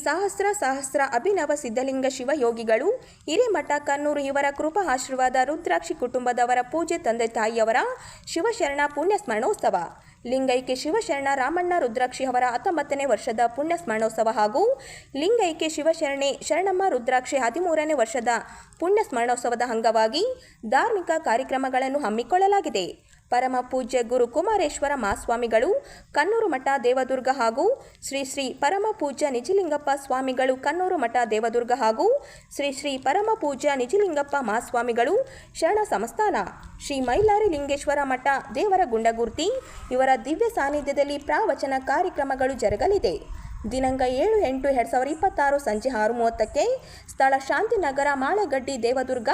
ಸಹಸ್ರ ಅಭಿನವ ಸಿದ್ಧಲಿಂಗ ಶಿವಯೋಗಿಗಳು ಹಿರೇಮಠ ಕನ್ನೂರು ಇವರ ಕೃಪಾ ಆಶೀರ್ವಾದ ರುದ್ರಾಕ್ಷಿ ಕುಟುಂಬದವರ ಪೂಜೆ ತಂದೆ ತಾಯಿಯವರ ಶಿವಶರಣ ಪುಣ್ಯ ಸ್ಮರಣೋತ್ಸವ. ಲಿಂಗೈಕ್ಯ ಶಿವಶರಣ ರಾಮಣ್ಣ ರುದ್ರಾಕ್ಷಿ ಅವರ 19ನೇ ವರ್ಷದ ಪುಣ್ಯ ಸ್ಮರಣೋತ್ಸವ ಹಾಗೂ ಲಿಂಗೈಕ್ಯ ಶಿವಶರಣೆ ಶರಣಮ್ಮ ರುದ್ರಾಕ್ಷಿ 13ನೇ ವರ್ಷದ ಪುಣ್ಯ ಸ್ಮರಣೋತ್ಸವದ ಅಂಗವಾಗಿ ಧಾರ್ಮಿಕ ಕಾರ್ಯಕ್ರಮಗಳನ್ನು ಹಮ್ಮಿಕೊಳ್ಳಲಾಗಿದೆ. ಪರಮ ಪೂಜ್ಯ ಗುರು ಕುಮಾರೇಶ್ವರ ಮಹಾಸ್ವಾಮಿಗಳು ಕನ್ನೂರು ಮಠ ದೇವದುರ್ಗ ಹಾಗೂ ಶ್ರೀ ಶ್ರೀ ಪರಮ ಪೂಜ್ಯ ನಿಜಲಿಂಗಪ್ಪ ಸ್ವಾಮಿಗಳು ಕನ್ನೂರು ಮಠ ದೇವದುರ್ಗ ಹಾಗೂ ಶ್ರೀ ಶ್ರೀ ಪರಮ ಪೂಜ್ಯ ನಿಜಲಿಂಗಪ್ಪ ಮಹಾಸ್ವಾಮಿಗಳು ಶರಣ ಸಂಸ್ಥಾನ ಶ್ರೀ ಮೈಲಾರಿ ಲಿಂಗೇಶ್ವರ ಮಠ ದೇವರ ಗುಂಡಗುರ್ತಿ ಇವರ ದಿವ್ಯ ಸಾನ್ನಿಧ್ಯದಲ್ಲಿ ಪ್ರವಚನ ಕಾರ್ಯಕ್ರಮಗಳು ಜರುಗಲಿದೆ. ದಿನಾಂಕ 7/8/2026 ಸಂಜೆ 6:30ಕ್ಕೆ ಸ್ಥಳ ಶಾಂತಿನಗರ ಮಾಳಗಡ್ಡಿ ದೇವದುರ್ಗ.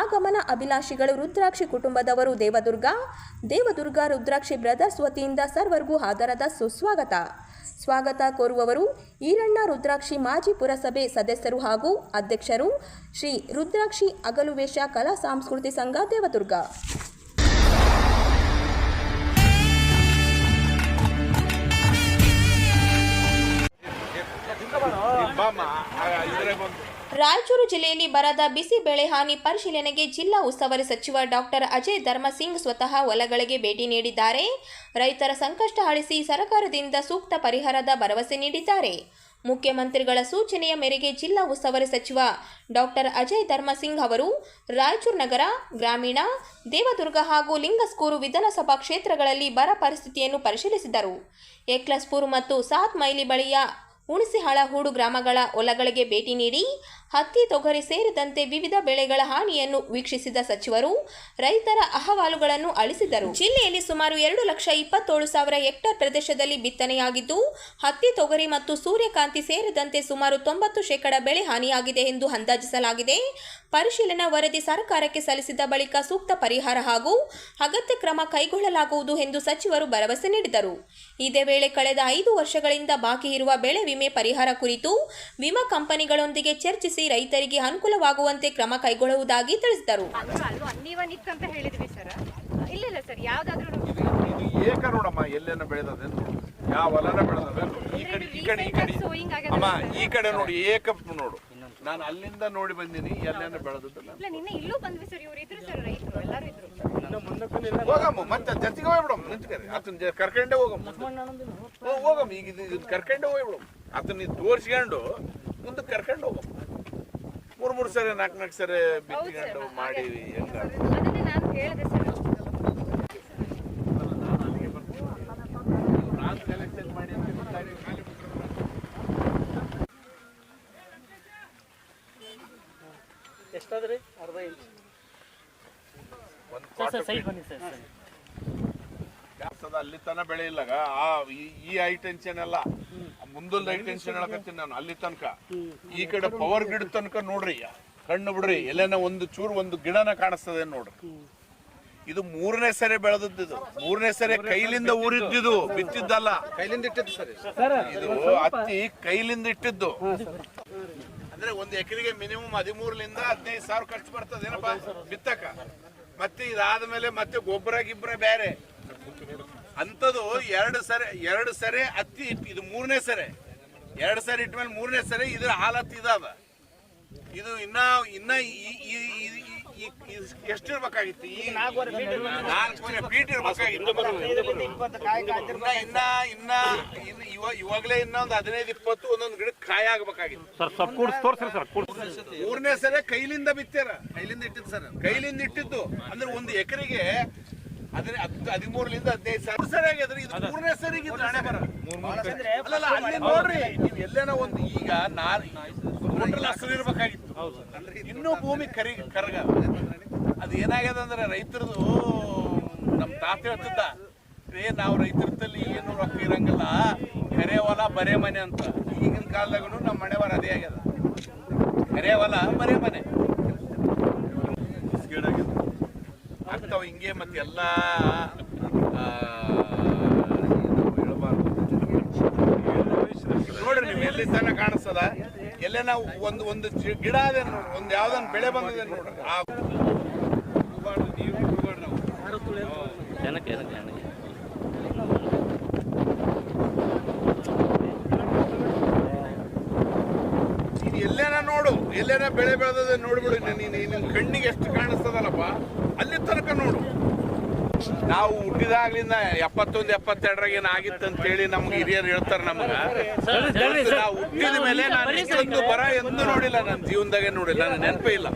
ಆಗಮನ ಅಭಿಲಾಷಿಗಳು ರುದ್ರಾಕ್ಷಿ ಕುಟುಂಬದವರು ದೇವದುರ್ಗ ರುದ್ರಾಕ್ಷಿ ಬ್ರದರ್ಸ್ ವತಿಯಿಂದ ಸರ್ವರಿಗೂ ಆದರದ ಸುಸ್ವಾಗತ. ಸ್ವಾಗತ ಕೋರುವವರು ಈರಣ್ಣ ರುದ್ರಾಕ್ಷಿ ಮಾಜಿ ಪುರಸಭೆ ಸದಸ್ಯರು ಹಾಗೂ ಅಧ್ಯಕ್ಷರು, ಶ್ರೀ ರುದ್ರಾಕ್ಷಿ ಅಗಲುವೇಷ ಕಲಾ ಸಾಂಸ್ಕೃತಿ ಸಂಘ ದೇವದುರ್ಗ. ರಾಯಚೂರು ಜಿಲ್ಲೆಯಲ್ಲಿ ಬರದ ಬಿಸಿ ಬೆಳೆ ಹಾನಿ ಪರಿಶೀಲನೆಗೆ ಜಿಲ್ಲಾ ಉಸ್ತುವಾರಿ ಸಚಿವ ಡಾಕ್ಟರ್ ಅಜಯ್ ಧರ್ಮಸಿಂಗ್ ಸ್ವತಃ ಹೊಲಗಳಿಗೆ ಭೇಟಿ ನೀಡಿದ್ದಾರೆ. ರೈತರ ಸಂಕಷ್ಟ ಆಲಿಸಿ ಸರ್ಕಾರದಿಂದ ಸೂಕ್ತ ಪರಿಹಾರದ ಭರವಸೆ ನೀಡಿದ್ದಾರೆ. ಮುಖ್ಯಮಂತ್ರಿಗಳ ಸೂಚನೆಯ ಮೇರೆಗೆ ಜಿಲ್ಲಾ ಉಸ್ತುವಾರಿ ಸಚಿವ ಡಾಕ್ಟರ್ ಅಜಯ್ ಧರ್ಮಸಿಂಗ್ ಅವರು ರಾಯಚೂರು ನಗರ, ಗ್ರಾಮೀಣ, ದೇವದುರ್ಗ ಹಾಗೂ ಲಿಂಗಸ್ಕೂರು ವಿಧಾನಸಭಾ ಕ್ಷೇತ್ರಗಳಲ್ಲಿ ಬರ ಪರಿಸ್ಥಿತಿಯನ್ನು ಪರಿಶೀಲಿಸಿದರು. ಏಕ್ಲಸ್ಪುರ್ ಮತ್ತು ಸಾತ್ ಮೈಲಿ ಬಳಿಯ ಹುಣಸಿಹಾಳ ಹೂಡು ಗ್ರಾಮಗಳ ಹೊಲಗಳಿಗೆ ಭೇಟಿ ನೀಡಿ ಹತ್ತಿ, ತೊಗರಿ ಸೇರಿದಂತೆ ವಿವಿಧ ಬೆಳೆಗಳ ಹಾನಿಯನ್ನು ವೀಕ್ಷಿಸಿದ ಸಚಿವರು ರೈತರ ಅಹವಾಲುಗಳನ್ನು ಆಲಿಸಿದರು. ಜಿಲ್ಲೆಯಲ್ಲಿ ಸುಮಾರು 2,27,000 ಹೆಕ್ಟೇರ್ ಪ್ರದೇಶದಲ್ಲಿ ಬಿತ್ತನೆಯಾಗಿದ್ದು, ಹತ್ತಿ, ತೊಗರಿ ಮತ್ತು ಸೂರ್ಯಕಾಂತಿ ಸೇರಿದಂತೆ ಸುಮಾರು 90% ಬೆಳೆ ಹಾನಿಯಾಗಿದೆ ಎಂದು ಅಂದಾಜಿಸಲಾಗಿದೆ. ಪರಿಶೀಲನಾ ವರದಿ ಸರ್ಕಾರಕ್ಕೆ ಸಲ್ಲಿಸಿದ ಬಳಿಕ ಸೂಕ್ತ ಪರಿಹಾರ ಹಾಗೂ ಅಗತ್ಯ ಕ್ರಮ ಕೈಗೊಳ್ಳಲಾಗುವುದು ಎಂದು ಸಚಿವರು ಭರವಸೆ ನೀಡಿದರು. ಇದೇ ವೇಳೆ ಕಳೆದ 5 ವರ್ಷಗಳಿಂದ ಬಾಕಿ ಇರುವ ಬೆಳೆ ವಿಮೆ ಪರಿಹಾರ ಕುರಿತು ವಿಮಾ ಕಂಪನಿಗಳೊಂದಿಗೆ ಚರ್ಚಿಸಿ ರೈತರಿಗೆ ಅನುಕೂಲವಾಗುವಂತೆ ಕ್ರಮ ಕೈಗೊಳ್ಳುವುದಾಗಿ ತಿಳಿಸಿದರು. ಈ ಕಡೆ ನೋಡಿ, ಏಕ ನೋಡು, ನಾನು ಅಲ್ಲಿಂದ ನೋಡಿ ಬಂದಿನಿ, ಎಲ್ಲೇನ ಬೆಳೆದಿಲ್ಲ. ಹೋಗಮ್ಮ, ಮತ್ತೆ ಜೊತೆಗೆ ಹೋಗ್ಬಿಡಮ್ಮ, ನಿಂತ್ಕರಿ ಆತನ ಕರ್ಕೊಂಡೇ ಹೋಗಮ್ಮ. ಈಗ ಇದು ಕರ್ಕೊಂಡೇ ಹೋಗ್ಬಿಡಮ್ಮ, ಆತನ ತೋರಿಸ್ಕೊಂಡು ಮುಂದಕ್ಕೆ ಕರ್ಕೊಂಡು ಹೋಗಮ್ಮ. 3 ಸರಿ 4 ಸರಿ ಬಿತ್ಕೊಂಡು ಮಾಡಿ ಎಷ್ಟಾದ್ರಿ? ಅರ್ಧ ಇಂಚ್ ಅಲ್ಲಿ ತನ ಬೆಳೆ ಇಲ್ಲಾಗ ಈ ಹೈಟೆನ್ಷನ್ ಎಲ್ಲ ಮುಂದೊಂದು ಹೈಟೆನ್ಷನ್ ಹೇಳಕತ್ತೀನಿ ನಾನು. ಅಲ್ಲಿ ತನಕ ಈ ಕಡೆ ಪವರ್ ಗಿಡ ತನಕ ನೋಡ್ರಿ, ಕಣ್ಣು ಬಿಡ್ರಿ, ಎಲ್ಲೇನ ಒಂದು ಚೂರು ಒಂದು ಗಿಡನ ಕಾಣಿಸ್ತದೆ ನೋಡ್ರಿ. ಇದು 3ನೇ ಸರಿ ಬೆಳೆದದ್ದು, 3ನೇ ಸರಿ ಕೈಲಿಂದ ಊರಿದ್ದು, ಬಿತ್ತಿದ್ದಲ್ಲ, ಕೈಲಿಂದ ಇಟ್ಟಿದ್ದು ಸರಿ. ಇದು ಹತ್ತಿ ಕೈಲಿಂದ ಇಟ್ಟಿದ್ದು. ಅಂದ್ರೆ 1 ಎಕರೆಗೆ ಮಿನಿಮಮ್ 13,000 ರಿಂದ 15,000 ಖರ್ಚು ಬರ್ತದೆ ಏನಪ್ಪಾ ಬಿತ್ತಕ. ಮತ್ತೆ ಇದಾದ್ಮೇಲೆ ಮತ್ತೆ ಗೊಬ್ಬರ ಗಿಬ್ಬರ ಬೇರೆ ಅಂತದ್ದು. 2 ಸರಿ ಹತ್ತಿ ಇಟ್ಟು, ಇದು 3ನೇ ಸರಿ. 2 ಸರಿ ಇಟ್ಟ ಮೇಲೆ 3ನೇ ಸರಿ ಇದ್ರ ಹಾಲತ್ ಇದಾದ. ಇದು ಇನ್ನ ಎಷ್ಟಿರ್ಬೇಕಾಗಿತ್ತು? ಈ 4 ಫೀಟ್ ಇರ್ಬೇಕಾಗಿತ್ತು. ಇವಾಗಲೇ ಇನ್ನೊಂದು 15-20 ಒಂದೊಂದು ಗಿಡಕ್ಕೆ ಕಾಯಿ ಆಗ್ಬೇಕಾಗಿತ್ತು. 3ನೇ ಸರಿ ಕೈಲಿಂದ ಬಿತ್ತಾರ, ಕೈಲಿಂದ ಇಟ್ಟಿದ್ದು ಸರ್, ಕೈಲಿಂದ ಇಟ್ಟಿದ್ದು. ಅಂದ್ರೆ 1 ಎಕರೆಗೆ 13,000 ರಿಂದ 15,000 ಸರಿ ಆಗಿದ್ರೆ ಇದು 3ನೇ ಸರಿಗೆ ಹಣೆ ಬರ. ಅಲ್ಲಿ ನೋಡ್ರಿ, ನೀವು ಎಲ್ಲೇನ ಒಂದು ಈಗ ಹಸಿರು ಇರ್ಬೇಕಾಗಿತ್ತು, ಇನ್ನೂ ಭೂಮಿ ಕರಗ. ಅದು ಏನಾಗ್ಯದ ಅಂದ್ರೆ ರೈತರದು, ನಮ್ಮ ತಾತ ಹೇಳ್ತಿದ್ದ, ನಾವು ರೈತರಲ್ಲಿ ಏನು ರೊಕ್ಕ ಇರಂಗಿಲ್ಲ, ಕರೆ ಹೊಲ ಬರೇ ಮನೆ ಅಂತ. ಈಗಿನ ಕಾಲದಾಗೂ ನಮ್ಮ ಮನೆ ಬರ ಅದೇ ಆಗ್ಯದ, ಕರೆ ಹೊಲ ಬರೇ ಮನೆ ಆಗ್ತಾವ ಹಿಂಗೆ. ಮತ್ತೆ ಎಲ್ಲ ನೋಡ್ರಿ, ನೀವು ಎಲ್ಲಿ ತನ ಕಾಣಿಸ್ತದ, ಎಲ್ಲೇ ನಾವು ಒಂದು ಗಿಡ ಅದೇ, ಒಂದು ಯಾವ್ದೊಂದು ಬೆಳೆ ಬಂದಿದೆ ನೋಡ್ರಿ. ಎಲ್ಲೇನ ಬೆಳೆ ಬೆಳೆದ ನೋಡ್ಬಿಡು, ನಿನ್ನ ಕಣ್ಣಿಗೆ ಎಷ್ಟು ಕಾಣಿಸ್ತದಲ್ಲಪ್ಪ, ಅಲ್ಲಿ ತನಕ ನೋಡು. ನಾವು ಹುಟ್ಟಿದಾಗ್ಲಿಂದ 71, 72ರಾಗ ಏನಾಗಿತ್ತು ಅಂತ ಹೇಳಿ ನಮ್ಗೆ ಹಿರಿಯರು ಹೇಳ್ತಾರೆ. ನಮ್ಗೆ ನಾವು ಹುಟ್ಟಿದ ಮೇಲೆ ನಾನು ಇಷ್ಟೊಂದು ಬರ ಎಂದು ನೋಡಿಲ್ಲ, ನನ್ನ ಜೀವನದಾಗೆ ನೋಡಿಲ್ಲ, ನನ್ನ ನೆನಪೇ ಇಲ್ಲ.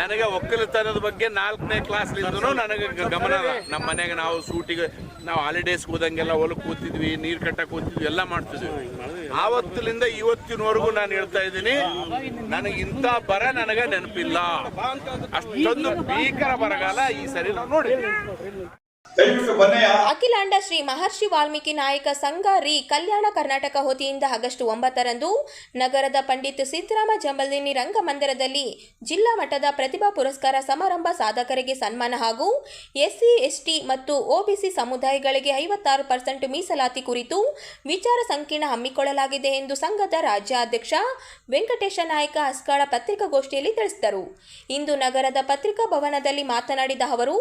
ನನಗೆ ಒಕ್ಕಲತನದ ಬಗ್ಗೆ 4ನೇ ಕ್ಲಾಸ್ಲಿಂದನೂ ನನಗೆ ಗಮನ ಅದ. ನಮ್ಮ ಮನೆಗೆ ನಾವು ಸೂಟಿಗೆ ನಾವು ಹಾಲಿಡೇಸ್ಗೆ ಹೋದಂಗೆಲ್ಲ ಹೊಲಕ್ಕೆ ಕೂತಿದ್ವಿ, ನೀರು ಕಟ್ಟಕ್ಕೆ ಕೂತಿದ್ವಿ, ಎಲ್ಲ ಮಾಡ್ತಿದ್ವಿ. ಆವತ್ತಿನಿಂದ ಇವತ್ತಿನವರೆಗೂ ನಾನು ಹೇಳ್ತಾ ಇದ್ದೀನಿ, ನನಗೆ ಇಂಥ ಬರ ನನಗೆ ನೆನಪಿಲ್ಲ. ಅಷ್ಟೊಂದು ಭೀಕರ ಬರಗಾಲ ಈ ಸರಿ ನಾವು ನೋಡಿದ್ವಿ. ಅಖಿಲಾಂಡ ಶ್ರೀ ಮಹರ್ಷಿ ವಾಲ್ಮೀಕಿ ನಾಯಕ ಸಂಘ ಕಲ್ಯಾಣ ಕರ್ನಾಟಕ ವತಿಯಿಂದ ಆಗಸ್ಟ್ 9ರಂದು ನಗರದ ಪಂಡಿತ್ ಸಿದ್ದರಾಮ ಜಂಬಲ್ದಿನ್ನಿ ರಂಗಮಂದಿರದಲ್ಲಿ ಜಿಲ್ಲಾ ಮಟ್ಟದ ಪ್ರತಿಭಾ ಪುರಸ್ಕಾರ ಸಮಾರಂಭ, ಸಾಧಕರಿಗೆ ಸನ್ಮಾನ ಹಾಗೂ SC, ST ಮತ್ತು OBC ಸಮುದಾಯಗಳಿಗೆ 56% ಮೀಸಲಾತಿ ಕುರಿತು ವಿಚಾರ ಸಂಕಿರಣ ಹಮ್ಮಿಕೊಳ್ಳಲಾಗಿದೆ ಎಂದು ಸಂಘದ ರಾಜ್ಯಾಧ್ಯಕ್ಷ ವೆಂಕಟೇಶ ನಾಯಕ ಹಸ್ಕಾಳ ಪತ್ರಿಕಾಗೋಷ್ಠಿಯಲ್ಲಿ ತಿಳಿಸಿದರು. ಇಂದು ನಗರದ ಪತ್ರಿಕಾ ಭವನದಲ್ಲಿ ಮಾತನಾಡಿದ ಅವರು,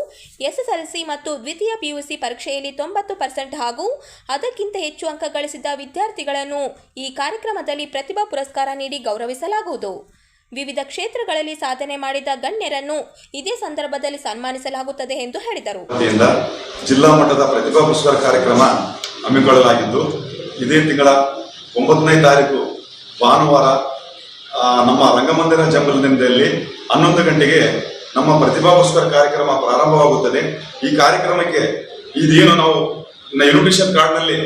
SSLC ಮತ್ತು ದ್ವಿತೀಯ PUC ಪರೀಕ್ಷೆಯಲ್ಲಿ 90% ಹಾಗೂ ಅದಕ್ಕಿಂತ ಹೆಚ್ಚು ಅಂಕ ಗಳಿಸಿದ ವಿದ್ಯಾರ್ಥಿಗಳನ್ನು ಈ ಕಾರ್ಯಕ್ರಮದಲ್ಲಿ ಪ್ರತಿಭಾ ಪುರಸ್ಕಾರ ನೀಡಿ ಗೌರವಿಸಲಾಗುವುದು. ವಿವಿಧ ಕ್ಷೇತ್ರಗಳಲ್ಲಿ ಸಾಧನೆ ಮಾಡಿದ ಗಣ್ಯರನ್ನು ಇದೇ ಸಂದರ್ಭದಲ್ಲಿ ಸನ್ಮಾನಿಸಲಾಗುತ್ತದೆ ಎಂದು ಹೇಳಿದರು. ಜಿಲ್ಲಾ ಮಟ್ಟದ ಪ್ರತಿಭಾ ಪುರಸ್ಕಾರ ಕಾರ್ಯಕ್ರಮ ಹಮ್ಮಿಕೊಳ್ಳಲಾಗಿದ್ದು, ಇದೇ ತಿಂಗಳ 9ನೇ ತಾರೀಕು ಭಾನುವಾರ ನಮ್ಮ ರಂಗಮಂದಿರ ಜಂಬಲ್ದಿನ್ನಿಯಲ್ಲಿ 11 ಗಂಟೆಗೆ ನಮ್ಮ ಪ್ರತಿಭಾ ಪುರಸ್ಕಾರ ಕಾರ್ಯಕ್ರಮ ಪ್ರಾರಂಭವಾಗುತ್ತದೆ. ಈ ಕಾರ್ಯಕ್ರಮಕ್ಕೆ ಇದೇನು ನಾವು ಇನ್ವಿಟೇಷನ್ ಕಾರ್ಡ್ನಲ್ಲಿ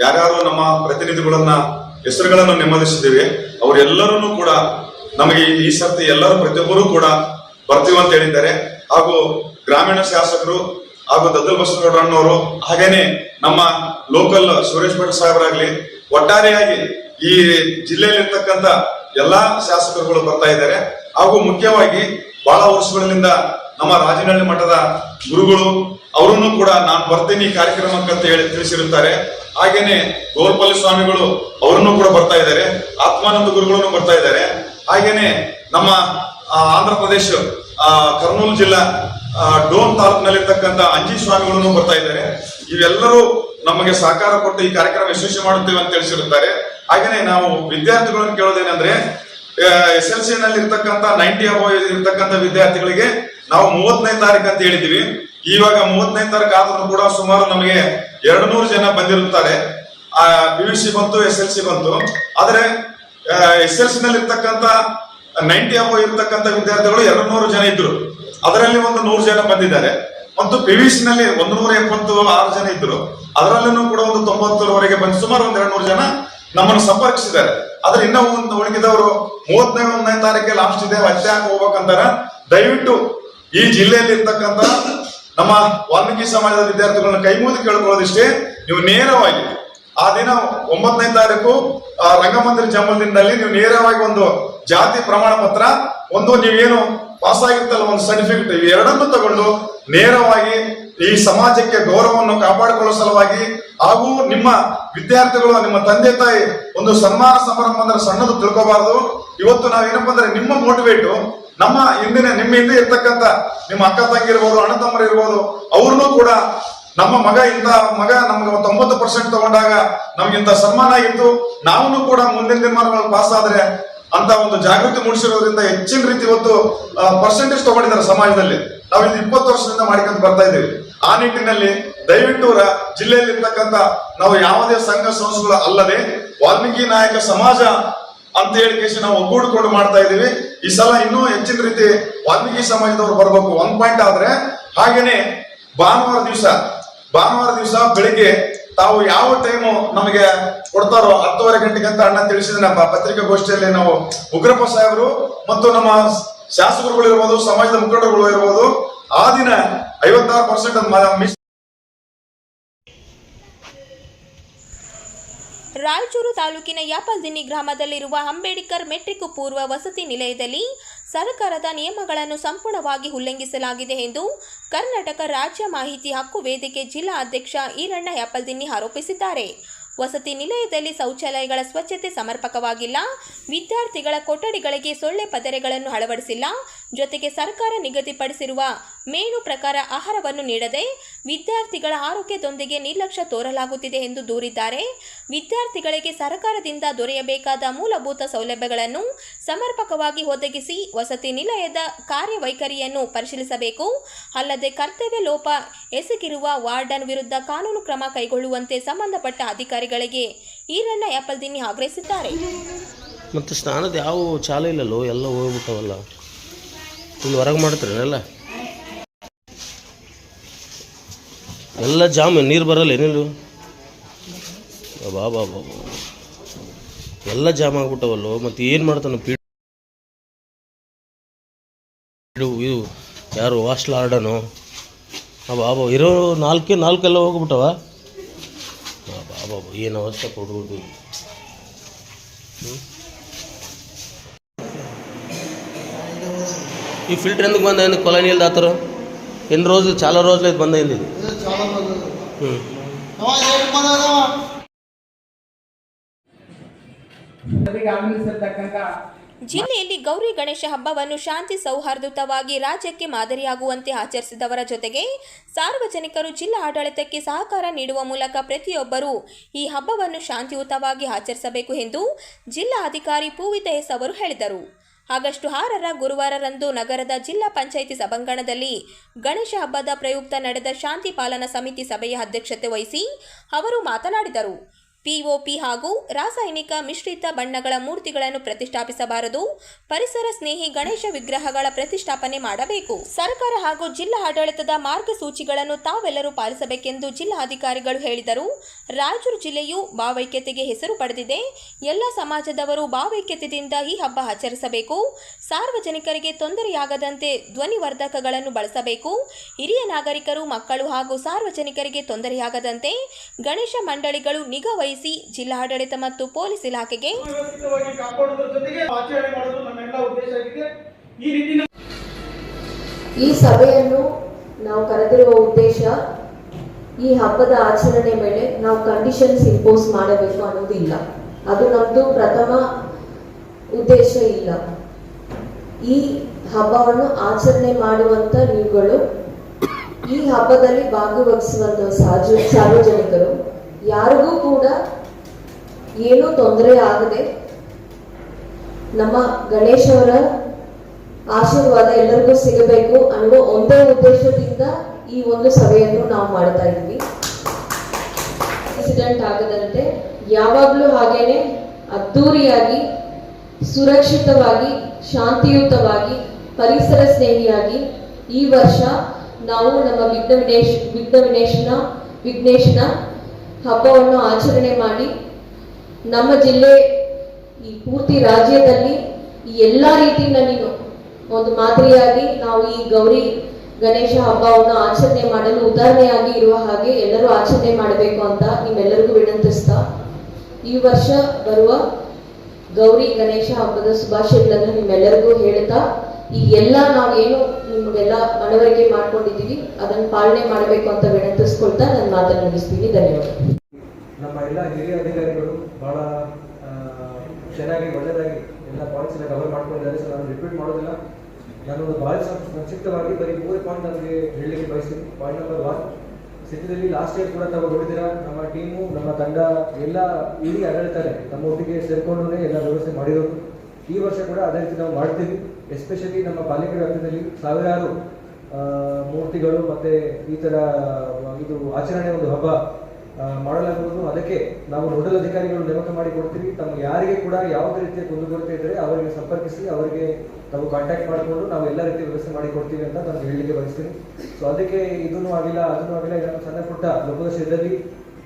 ಯಾರ್ಯಾರು ನಮ್ಮ ಪ್ರತಿನಿಧಿಗಳನ್ನ ಹೆಸರುಗಳನ್ನು ನೆಮ್ಮದಿಸಿದ್ದೇವೆ, ಅವರೆಲ್ಲರೂ ಕೂಡ ನಮಗೆ ಈ ಸರ್ತಿ ಎಲ್ಲರೂ ಪ್ರತಿಯೊಬ್ಬರೂ ಕೂಡ ಬರ್ತೀವಿ ಅಂತ ಹೇಳಿದ್ದಾರೆ. ಹಾಗೂ ಗ್ರಾಮೀಣ ಶಾಸಕರು ಹಾಗೂ ದದ್ದಲ್ ಬಸವಗೌಡರಣ್ಣವರು, ಹಾಗೇನೆ ನಮ್ಮ ಲೋಕಲ್ ಸುರೇಶ್ ಭಟ್ ಸಾಹೇಬರಾಗ್ಲಿ, ಒಟ್ಟಾರೆಯಾಗಿ ಈ ಜಿಲ್ಲೆಯಲ್ಲಿರ್ತಕ್ಕಂಥ ಎಲ್ಲಾ ಶಾಸಕರುಗಳು ಬರ್ತಾ ಇದ್ದಾರೆ. ಹಾಗೂ ಮುಖ್ಯವಾಗಿ ಬಹಳ ವರ್ಷಗಳಿಂದ ನಮ್ಮ ರಾಜನಹಳ್ಳಿ ಮಠದ ಗುರುಗಳು ಅವರನ್ನು ಕೂಡ ನಾನು ಬರ್ತೀನಿ ಈ ಕಾರ್ಯಕ್ರಮಕ್ಕೆ ಅಂತ ಹೇಳಿ ತಿಳಿಸಿರುತ್ತಾರೆ. ಹಾಗೇನೆ ಗೋಲ್ಪಲ್ಲಿ ಸ್ವಾಮಿಗಳು ಅವರನ್ನು ಕೂಡ ಬರ್ತಾ ಇದ್ದಾರೆ, ಆತ್ಮಾನಂದ ಗುರುಗಳನ್ನು ಬರ್ತಾ ಇದ್ದಾರೆ. ಹಾಗೇನೆ ನಮ್ಮ ಆಂಧ್ರ ಪ್ರದೇಶ ಕರ್ನೂಲು ಜಿಲ್ಲಾ ಡೋನ್ ತಾಲೂಕಿನಲ್ಲಿರ್ತಕ್ಕಂಥ ಅಂಜಿ ಸ್ವಾಮಿಗಳನ್ನು ಬರ್ತಾ ಇದ್ದಾರೆ. ಇವೆಲ್ಲರೂ ನಮಗೆ ಸಹಕಾರ ಕೊಟ್ಟು ಈ ಕಾರ್ಯಕ್ರಮ ಯಶಸ್ವಿ ಮಾಡುತ್ತೇವೆ ಅಂತ ತಿಳಿಸಿರುತ್ತಾರೆ. ಹಾಗೇನೆ ನಾವು ವಿದ್ಯಾರ್ಥಿಗಳನ್ನು ಕೇಳೋದೇನೆಂದ್ರೆ, SLC ನಲ್ಲಿ ಇರ್ತಕ್ಕಂಥ 90 ಅಬೌವ್ ಇರ್ತಕ್ಕಂಥ ವಿದ್ಯಾರ್ಥಿಗಳಿಗೆ ನಾವು 30ನೇ ತಾರೀಕು ಅಂತ ಹೇಳಿದೀವಿ. ಇವಾಗ 30ನೇ ತಾರೀಕು ಆದ್ರೂ ಕೂಡ ಸುಮಾರು ನಮಗೆ 200 ಜನ ಬಂದಿರುತ್ತಾರೆ. PUC ಬಂತು, SLC ಬಂತು. ಆದ್ರೆ SLC ನಲ್ಲಿ ಇರ್ತಕ್ಕಂಥ 90 ಅಬೌವ್ ಇರ್ತಕ್ಕಂಥ ವಿದ್ಯಾರ್ಥಿಗಳು 200 ಜನ ಇದ್ರು, ಅದರಲ್ಲಿ ಒಂದು 100 ಜನ ಬಂದಿದ್ದಾರೆ. ಮತ್ತು PUC ನಲ್ಲಿ 176 ಜನ ಇದ್ರು, ಅದರಲ್ಲೂ ಕೂಡ ಒಂದು 90ರವರೆಗೆ ಬಂದು ಸುಮಾರು ಒಂದು 200 ಜನ ನಮ್ಮನ್ನು ಸಂಪರ್ಕಿಸಿದ್ದಾರೆ. ಆದ್ರೆ ಇನ್ನೂ ಒಂದು ಉಳಿದವರು 31ನೇ ತಾರೀಕಿಗೆ ಲಾಸ್ಟ್ ಇದೆ, ಅತ್ಯಾಕ ಹೋಗ್ಬೇಕಂತಾರ. ದಯವಿಟ್ಟು ಈ ಜಿಲ್ಲೆಯಲ್ಲಿ ಇರ್ತಕ್ಕಂಥ ನಮ್ಮ ವಾಲ್ಮೀಕಿ ಸಮಾಜದ ವಿದ್ಯಾರ್ಥಿಗಳನ್ನ ಕೈ ಮುಗಿದು ಕೇಳ್ಕೊಳ್ಳೋದಿಷ್ಟೇ, ನೀವು ನೇರವಾಗಿ ಆ ದಿನ 9ನೇ ತಾರೀಕು ರಂಗಮಂದಿರ ಜಂಬಲ್ದಿನ್ನಿನಲ್ಲಿ ನೀವು ನೇರವಾಗಿ ಒಂದು ಜಾತಿ ಪ್ರಮಾಣ ಪತ್ರ, ಒಂದು ನೀವೇನು ಪಾಸ್ ಆಗಿರ್ತಲ್ಲ ಒಂದು ಸರ್ಟಿಫಿಕೇಟ್, ಇವೆರಡನ್ನು ತಗೊಂಡು ನೇರವಾಗಿ ಈ ಸಮಾಜಕ್ಕೆ ಗೌರವವನ್ನು ಕಾಪಾಡಿಕೊಳ್ಳುವ ಸಲುವಾಗಿ, ಹಾಗೂ ನಿಮ್ಮ ವಿದ್ಯಾರ್ಥಿಗಳು ನಿಮ್ಮ ತಂದೆ ತಾಯಿ ಒಂದು ಸನ್ಮಾನ ಸಮಾರಂಭ ಅಂದ್ರೆ ಸಣ್ಣದು ತಿಳ್ಕೋಬಾರದು. ಇವತ್ತು ನಾವೇನಪ್ಪ ಅಂದ್ರೆ ನಿಮ್ಮ ಮೋಟಿವೇಟು, ನಮ್ಮ ನಿಮ್ಮ ಹಿಂದೆ ಇರ್ತಕ್ಕಂಥ ನಿಮ್ಮ ಅಕ್ಕ ತಂಗಿ ಇರ್ಬೋದು, ಅಣ್ಣ ತಮ್ಮರು ಇರ್ಬೋದು, ಅವ್ರನ್ನೂ ಕೂಡ ನಮ್ಮ ಮಗ ನಮ್ಗೆ 90% ತಗೊಂಡಾಗ ನಮ್ಗಿಂತ ಸನ್ಮಾನ ಆಗಿತ್ತು, ನಾವು ಕೂಡ ಮುಂದಿನ ದಿನಮಾನಗಳಲ್ಲಿ ಪಾಸ್ ಆದ್ರೆ ಅಂತ ಒಂದು ಜಾಗೃತಿ ಮೂಡಿಸಿರೋದ್ರಿಂದ ಹೆಚ್ಚಿನ ರೀತಿ ಇವತ್ತು ಪರ್ಸೆಂಟೇಜ್ ತಗೊಂಡಿದ್ದಾರೆ ಸಮಾಜದಲ್ಲಿ. ನಾವು ಇದು 20 ವರ್ಷದಿಂದ ಮಾಡಿಕೊಂಡು ಬರ್ತಾ ಇದ್ದೀವಿ. ಆ ನಿಟ್ಟಿನಲ್ಲಿ ದಯವಿಟ್ಟು ಜಿಲ್ಲೆಯಲ್ಲಿ ಇರ್ತಕ್ಕಂಥ ನಾವು ಯಾವುದೇ ಸಂಘ ಸಂಸ್ಥೆಗಳು ಅಲ್ಲದೆ ವಾಲ್ಮೀಕಿ ನಾಯಕ ಸಮಾಜ ಅಂತ ಹೇಳಿ ನಾವು ಒಗ್ಗೂಡಿಕೊಂಡು ಮಾಡ್ತಾ ಇದ್ದೀವಿ. ಈ ಸಲ ಇನ್ನೂ ಹೆಚ್ಚಿನ ರೀತಿ ವಾಲ್ಮೀಕಿ ಸಮಾಜದವರು ಬರಬೇಕು. 1 ಪಾಯಿಂಟ್ ಆದ್ರೆ, ಹಾಗೇನೆ ಭಾನುವಾರ ದಿವಸ ಬೆಳಿಗ್ಗೆ ತಾವು ಯಾವ ಟೈಮು ನಮಗೆ ಕೊಡ್ತಾರೋ 10:30 ಗಂಟೆಗೆ ಅಂತ ಅಣ್ಣ ತಿಳಿಸಿದ ನಮ್ಮ ಪತ್ರಿಕಾಗೋಷ್ಠಿಯಲ್ಲಿ ನಾವು ಉಗ್ರಪ್ಪ ಸಾಹೇಬರು ಮತ್ತು ನಮ್ಮ ಶಾಸಕರುಗಳು ಇರ್ಬೋದು, ಸಮಾಜದ ಮುಖಂಡರುಗಳು ಇರ್ಬೋದು, ಆ ದಿನ 56% ಮಿಸ್. ರಾಯಚೂರು ತಾಲೂಕಿನ ಯಾಪಲ್ದಿನ್ನಿ ಗ್ರಾಮದಲ್ಲಿರುವ ಅಂಬೇಡ್ಕರ್ ಮೆಟ್ರಿಕ್ ಪೂರ್ವ ವಸತಿ ನಿಲಯದಲ್ಲಿ ಸರ್ಕಾರದ ನಿಯಮಗಳನ್ನು ಸಂಪೂರ್ಣವಾಗಿ ಉಲ್ಲಂಘಿಸಲಾಗಿದೆ ಎಂದು ಕರ್ನಾಟಕ ರಾಜ್ಯ ಮಾಹಿತಿ ಹಕ್ಕು ವೇದಿಕೆ ಜಿಲ್ಲಾ ಅಧ್ಯಕ್ಷ ಈರಣ್ಣ ಯಾಪಲ್ದಿನ್ನಿ ಆರೋಪಿಸಿದ್ದಾರೆ. ವಸತಿ ನಿಲಯದಲ್ಲಿ ಶೌಚಾಲಯಗಳ ಸ್ವಚ್ಛತೆ ಸಮರ್ಪಕವಾಗಿಲ್ಲ, ವಿದ್ಯಾರ್ಥಿಗಳ ಕೊಠಡಿಗಳಿಗೆ ಸೊಳ್ಳೆ ಪದರೆಗಳನ್ನು ಅಳವಡಿಸಿಲ್ಲ, ಜೊತೆಗೆ ಸರ್ಕಾರ ನಿಗದಿಪಡಿಸಿರುವ ಮೇನು ಪ್ರಕಾರ ಆಹಾರವನ್ನು ನೀಡದೆ ವಿದ್ಯಾರ್ಥಿಗಳ ಆರೋಗ್ಯದೊಂದಿಗೆ ನಿರ್ಲಕ್ಷ್ಯ ತೋರಲಾಗುತ್ತಿದೆ ಎಂದು ದೂರಿದ್ದಾರೆ. ವಿದ್ಯಾರ್ಥಿಗಳಿಗೆ ಸರ್ಕಾರದಿಂದ ದೊರೆಯಬೇಕಾದ ಮೂಲಭೂತ ಸೌಲಭ್ಯಗಳನ್ನು ಸಮರ್ಪಕವಾಗಿ ಒದಗಿಸಿ ವಸತಿ ನಿಲಯದ ಕಾರ್ಯವೈಖರಿಯನ್ನು ಪರಿಶೀಲಿಸಬೇಕು. ಅಲ್ಲದೆ ಕರ್ತವ್ಯ ಲೋಪ ಎಸಗಿರುವ ವಾರ್ಡನ್ ವಿರುದ್ಧ ಕಾನೂನು ಕ್ರಮ ಕೈಗೊಳ್ಳುವಂತೆ ಸಂಬಂಧಪಟ್ಟ ಅಧಿಕಾರಿಗಳಿಗೆ ಈರಣ್ಣ ಯಾಪಲ್ದಿನ್ನಿ ಆಗ್ರಹಿಸಿದ್ದಾರೆ. ಮತ್ತು ಸ್ನಾನದ ಯಾವ ಚಾಲು ಇಲ್ಲಲ್ಲೋ, ಎಲ್ಲ ಹೋಗ್ಬಿಟ್ಟವಲ್ಲ. ಇಲ್ಲಿ ಹೊರಗೆ ಮಾಡ್ತಾರೆ ಎಲ್ಲ ಜಾಮ್, ನೀರು ಬರಲ್ಲ ಏನಿಲ್ಲ, ಬಾಬಾ ಎಲ್ಲ ಜಾಮ್ ಆಗ್ಬಿಟ್ಟವಲ್ಲೋ. ಮತ್ತು ಏನು ಮಾಡ್ತಾನೆ ಇದು ಯಾರು ಹಾಸ್ಟೆಲ್ ಆರ್ಡನು ಬಾಬಾ ಇರೋ ನಾಲ್ಕೆಲ್ಲ ಹೋಗ್ಬಿಟ್ಟವ. ಬಾಬಾ ಏನು ಅವಸ್ಥೆ ಕೊಡ್ಬಿಟ್ಟು. ఈ ఫిల్టర్ ఎందుకు బంద్ అయింది? కొల నీళ్ళు తాతారు ఎన్ని రోజులు? చాలా రోజులు అయితే బంద్ అయింది. ಜಿಲ್ಲೆಯಲ್ಲಿ ಗೌರಿ ಗಣೇಶ ಹಬ್ಬವನ್ನು ಶಾಂತಿ ಸೌಹಾರ್ದಯುತವಾಗಿ ರಾಜ್ಯಕ್ಕೆ ಮಾದರಿಯಾಗುವಂತೆ ಆಚರಿಸಿದವರ ಜೊತೆಗೆ ಸಾರ್ವಜನಿಕರು ಜಿಲ್ಲಾ ಆಡಳಿತಕ್ಕೆ ಸಹಕಾರ ನೀಡುವ ಮೂಲಕ ಪ್ರತಿಯೊಬ್ಬರೂ ಈ ಹಬ್ಬವನ್ನು ಶಾಂತಿಯುತವಾಗಿ ಆಚರಿಸಬೇಕು ಎಂದು ಜಿಲ್ಲಾ ಅಧಿಕಾರಿ ಪೂವಿತ ಎಸ್ ಅವರು ಹೇಳಿದರು. ಆಗಸ್ಟ್ 6 ಗುರುವಾರರಂದು ನಗರದ ಜಿಲ್ಲಾ ಪಂಚಾಯಿತಿ ಸಭಾಂಗಣದಲ್ಲಿ ಗಣೇಶ ಹಬ್ಬದ ಪ್ರಯುಕ್ತ ನಡೆದ ಶಾಂತಿ ಪಾಲನಾ ಸಮಿತಿ ಸಭೆಯ ಅಧ್ಯಕ್ಷತೆ ವಹಿಸಿ ಅವರು ಮಾತನಾಡಿದರು. ಪಿಒಪಿ ಹಾಗೂ ರಾಸಾಯನಿಕ ಮಿಶ್ರಿತ ಬಣ್ಣಗಳ ಮೂರ್ತಿಗಳನ್ನು ಪ್ರತಿಷ್ಠಾಪಿಸಬಾರದು. ಪರಿಸರ ಸ್ನೇಹಿ ಗಣೇಶ ವಿಗ್ರಹಗಳ ಪ್ರತಿಷ್ಠಾಪನೆ ಮಾಡಬೇಕು. ಸರ್ಕಾರ ಹಾಗೂ ಜಿಲ್ಲಾ ಆಡಳಿತದ ಮಾರ್ಗಸೂಚಿಗಳನ್ನು ತಾವೆಲ್ಲರೂ ಪಾಲಿಸಬೇಕೆಂದು ಜಿಲ್ಲಾಧಿಕಾರಿಗಳು ಹೇಳಿದರು. ರಾಯಚೂರು ಜಿಲ್ಲೆಯು ಭಾವೈಕ್ಯತೆಗೆ ಹೆಸರು ಪಡೆದಿದೆ. ಎಲ್ಲ ಸಮಾಜದವರು ಭಾವೈಕ್ಯತೆಯಿಂದ ಈ ಹಬ್ಬ ಆಚರಿಸಬೇಕು. ಸಾರ್ವಜನಿಕರಿಗೆ ತೊಂದರೆಯಾಗದಂತೆ ಧ್ವನಿವರ್ಧಕಗಳನ್ನು ಬಳಸಬೇಕು. ಹಿರಿಯ ನಾಗರಿಕರು, ಮಕ್ಕಳು ಹಾಗೂ ಸಾರ್ವಜನಿಕರಿಗೆ ತೊಂದರೆಯಾಗದಂತೆ ಗಣೇಶ ಮಂಡಳಿಗಳು ನಿಗಾ ವಹಿಸಿ ಜಿಲ್ಲಾಡಳಿತ ಮತ್ತು ಪೊಲೀಸ್ ಇಲಾಖೆಗೆ ಈ ಸಭೆಯನ್ನು ನಾವು ಕರೆದಿರುವ ಉದ್ದೇಶ, ಈ ಹಬ್ಬದ ಆಚರಣೆ ಮೇಲೆ ನಾವು ಕಂಡೀಷನ್ಸ್ ಇಂಪೋಸ್ ಮಾಡಬೇಕು ಅನ್ನೋದಿಲ್ಲ. ಅದು ನಮ್ದು ಪ್ರಥಮ ಉದ್ದೇಶ ಇಲ್ಲ. ಈ ಹಬ್ಬವನ್ನು ಆಚರಣೆ ಮಾಡುವಂತ ನೀವುಗಳು, ಈ ಹಬ್ಬದಲ್ಲಿ ಭಾಗವಹಿಸುವಂತ ಸಾರ್ವಜನಿಕರು ಯಾರಿಗೂ ಕೂಡ ಏನೂ ತೊಂದರೆ ಆಗದೆ ನಮ್ಮ ಗಣೇಶವರ ಆಶೀರ್ವಾದ ಎಲ್ಲರಿಗೂ ಸಿಗಬೇಕು ಅನ್ನುವ ಒಂದೇ ಉದ್ದೇಶದಿಂದ ಈ ಒಂದು ಸಭೆಯನ್ನು ನಾವು ಮಾಡ್ತಾ ಇದ್ವಿ. ಇನ್ಸಿಡೆಂಟ್ ಆಗದಂತೆ ಯಾವಾಗಲೂ ಹಾಗೇನೆ ಅದ್ದೂರಿಯಾಗಿ, ಸುರಕ್ಷಿತವಾಗಿ, ಶಾಂತಿಯುತವಾಗಿ, ಪರಿಸರ ಸ್ನೇಹಿಯಾಗಿ ಈ ವರ್ಷ ನಾವು ನಮ್ಮ ವಿಘ್ನೇಶನ ಹಬ್ಬವನ್ನು ಆಚರಣೆ ಮಾಡಿ ನಮ್ಮ ಜಿಲ್ಲೆ, ಈ ಪೂರ್ತಿ ರಾಜ್ಯದಲ್ಲಿ ಈ ಎಲ್ಲ ರೀತಿಯಲ್ಲಿ ಒಂದು ಮಾದರಿಯಾಗಿ ನಾವು ಈ ಗೌರಿ ಗಣೇಶ ಹಬ್ಬವನ್ನು ಆಚರಣೆ ಮಾಡಲು ಉದಾಹರಣೆಯಾಗಿ ಇರುವ ಹಾಗೆ ಎಲ್ಲರೂ ಆಚರಣೆ ಮಾಡಬೇಕು ಅಂತ ನಿಮ್ಮೆಲ್ಲರಿಗೂ ವಿನಂತಿಸ್ತಾ, ಈ ವರ್ಷ ಬರುವ ಗೌರಿ ಗಣೇಶ ಹಬ್ಬದ ಶುಭಾಶಯಗಳನ್ನು ನಿಮ್ಮೆಲ್ಲರಿಗೂ ಹೇಳ್ತಾ, ಈ ಎಲ್ಲ ನಾವೇನು ನಿಮಗೆಲ್ಲ ಮನವರಿಕೆ ಮಾಡ್ಕೊಂಡಿದ್ದೀವಿ ಅದನ್ನು ಪಾಲನೆ ಮಾಡಬೇಕು ಅಂತ ವಿನಂತಿಸ್ಕೊಳ್ತಾ ನನ್ನ ಮಾತನ್ನು ಮುಗಿಸ್ತೀನಿ. ಧನ್ಯವಾದ. ನಮ್ಮ ಎಲ್ಲ ಹಿರಿಯ ಅಧಿಕಾರಿಗಳು ಬಹಳ ಚೆನ್ನಾಗಿ ಒಳ್ಳೆಯದಾಗಿ ಎಲ್ಲ ಪಾಯಿಂಟ್ಸ್ ಎಲ್ಲ ಕವರ್ ಮಾಡ್ಕೊಂಡಿದ್ದಾರೆ. ಸೊ ನಾನು ರಿಪೀಟ್ ಮಾಡೋದಿಲ್ಲ. ನಾನು ಭಾಳ ಸಂಕ್ಷಿಪ್ತವಾಗಿ ಬರೀ 3 ಪಾಯಿಂಟ್ ನಮಗೆ ಹೇಳಲಿಕ್ಕೆ ಬಯಸ್ತೀನಿ. ಪಾಯಿಂಟ್ ನಂಬರ್ 1, ಸದ್ಯದಲ್ಲಿ ಲಾಸ್ಟ್ ಇಯರ್ ಕೂಡ ತಾವು ನೋಡಿದ್ದೀರಾ, ನಮ್ಮ ಟೀಮು, ನಮ್ಮ ತಂಡ ಎಲ್ಲ ಇಡೀ ಆಡಳಿತಾರೆ ನಮ್ಮ ಒಟ್ಟಿಗೆ ಸೇರ್ಕೊಂಡೇ ಎಲ್ಲ ವ್ಯವಸ್ಥೆ ಮಾಡಿರೋದು. ಈ ವರ್ಷ ಕೂಡ ಅದೇ ರೀತಿ ನಾವು ಮಾಡ್ತೀವಿ. ಎಸ್ಪೆಷಲಿ ನಮ್ಮ ಪಾಲಿಕೆ ವ್ಯಾಪ್ತಿಯಲ್ಲಿ ಸಾವಿರಾರು ಮೂರ್ತಿಗಳು ಮತ್ತು ಈ ಥರ ಇದು ಆಚರಣೆ ಒಂದು ಹಬ್ಬ ಮಾಡಲಾಗುವುದು. ಅದಕ್ಕೆ ನಾವು ನೋಡಲ್ ಅಧಿಕಾರಿಗಳು ನೇಮಕ ಮಾಡಿ ಕೊಡ್ತೀವಿ. ತಮ್ಮ ಯಾರಿಗೆ ಕೂಡ ಯಾವುದೇ ರೀತಿಯ ಕುಂದುಕೊರತೆ ಇದ್ದರೆ ಅವರಿಗೆ ಸಂಪರ್ಕಿಸಿ, ಅವರಿಗೆ ನಾವು ಕಾಂಟ್ಯಾಕ್ಟ್ ಮಾಡಿಕೊಂಡು ನಾವು ಎಲ್ಲ ರೀತಿಯ ವ್ಯವಸ್ಥೆ ಮಾಡಿ ಕೊಡ್ತೀವಿ ಅಂತ ನಾನು ಹೇಳಲಿಕ್ಕೆ ಬಯಸ್ತೀನಿ. ಸೊ ಅದಕ್ಕೆ ಇದನ್ನು ಆಗಿಲ್ಲ, ಅದನ್ನು ಆಗಿಲ್ಲ, ಇದನ್ನು ಸಣ್ಣ ಪುಟ್ಟ ಲೋಪದೋಷದಲ್ಲಿ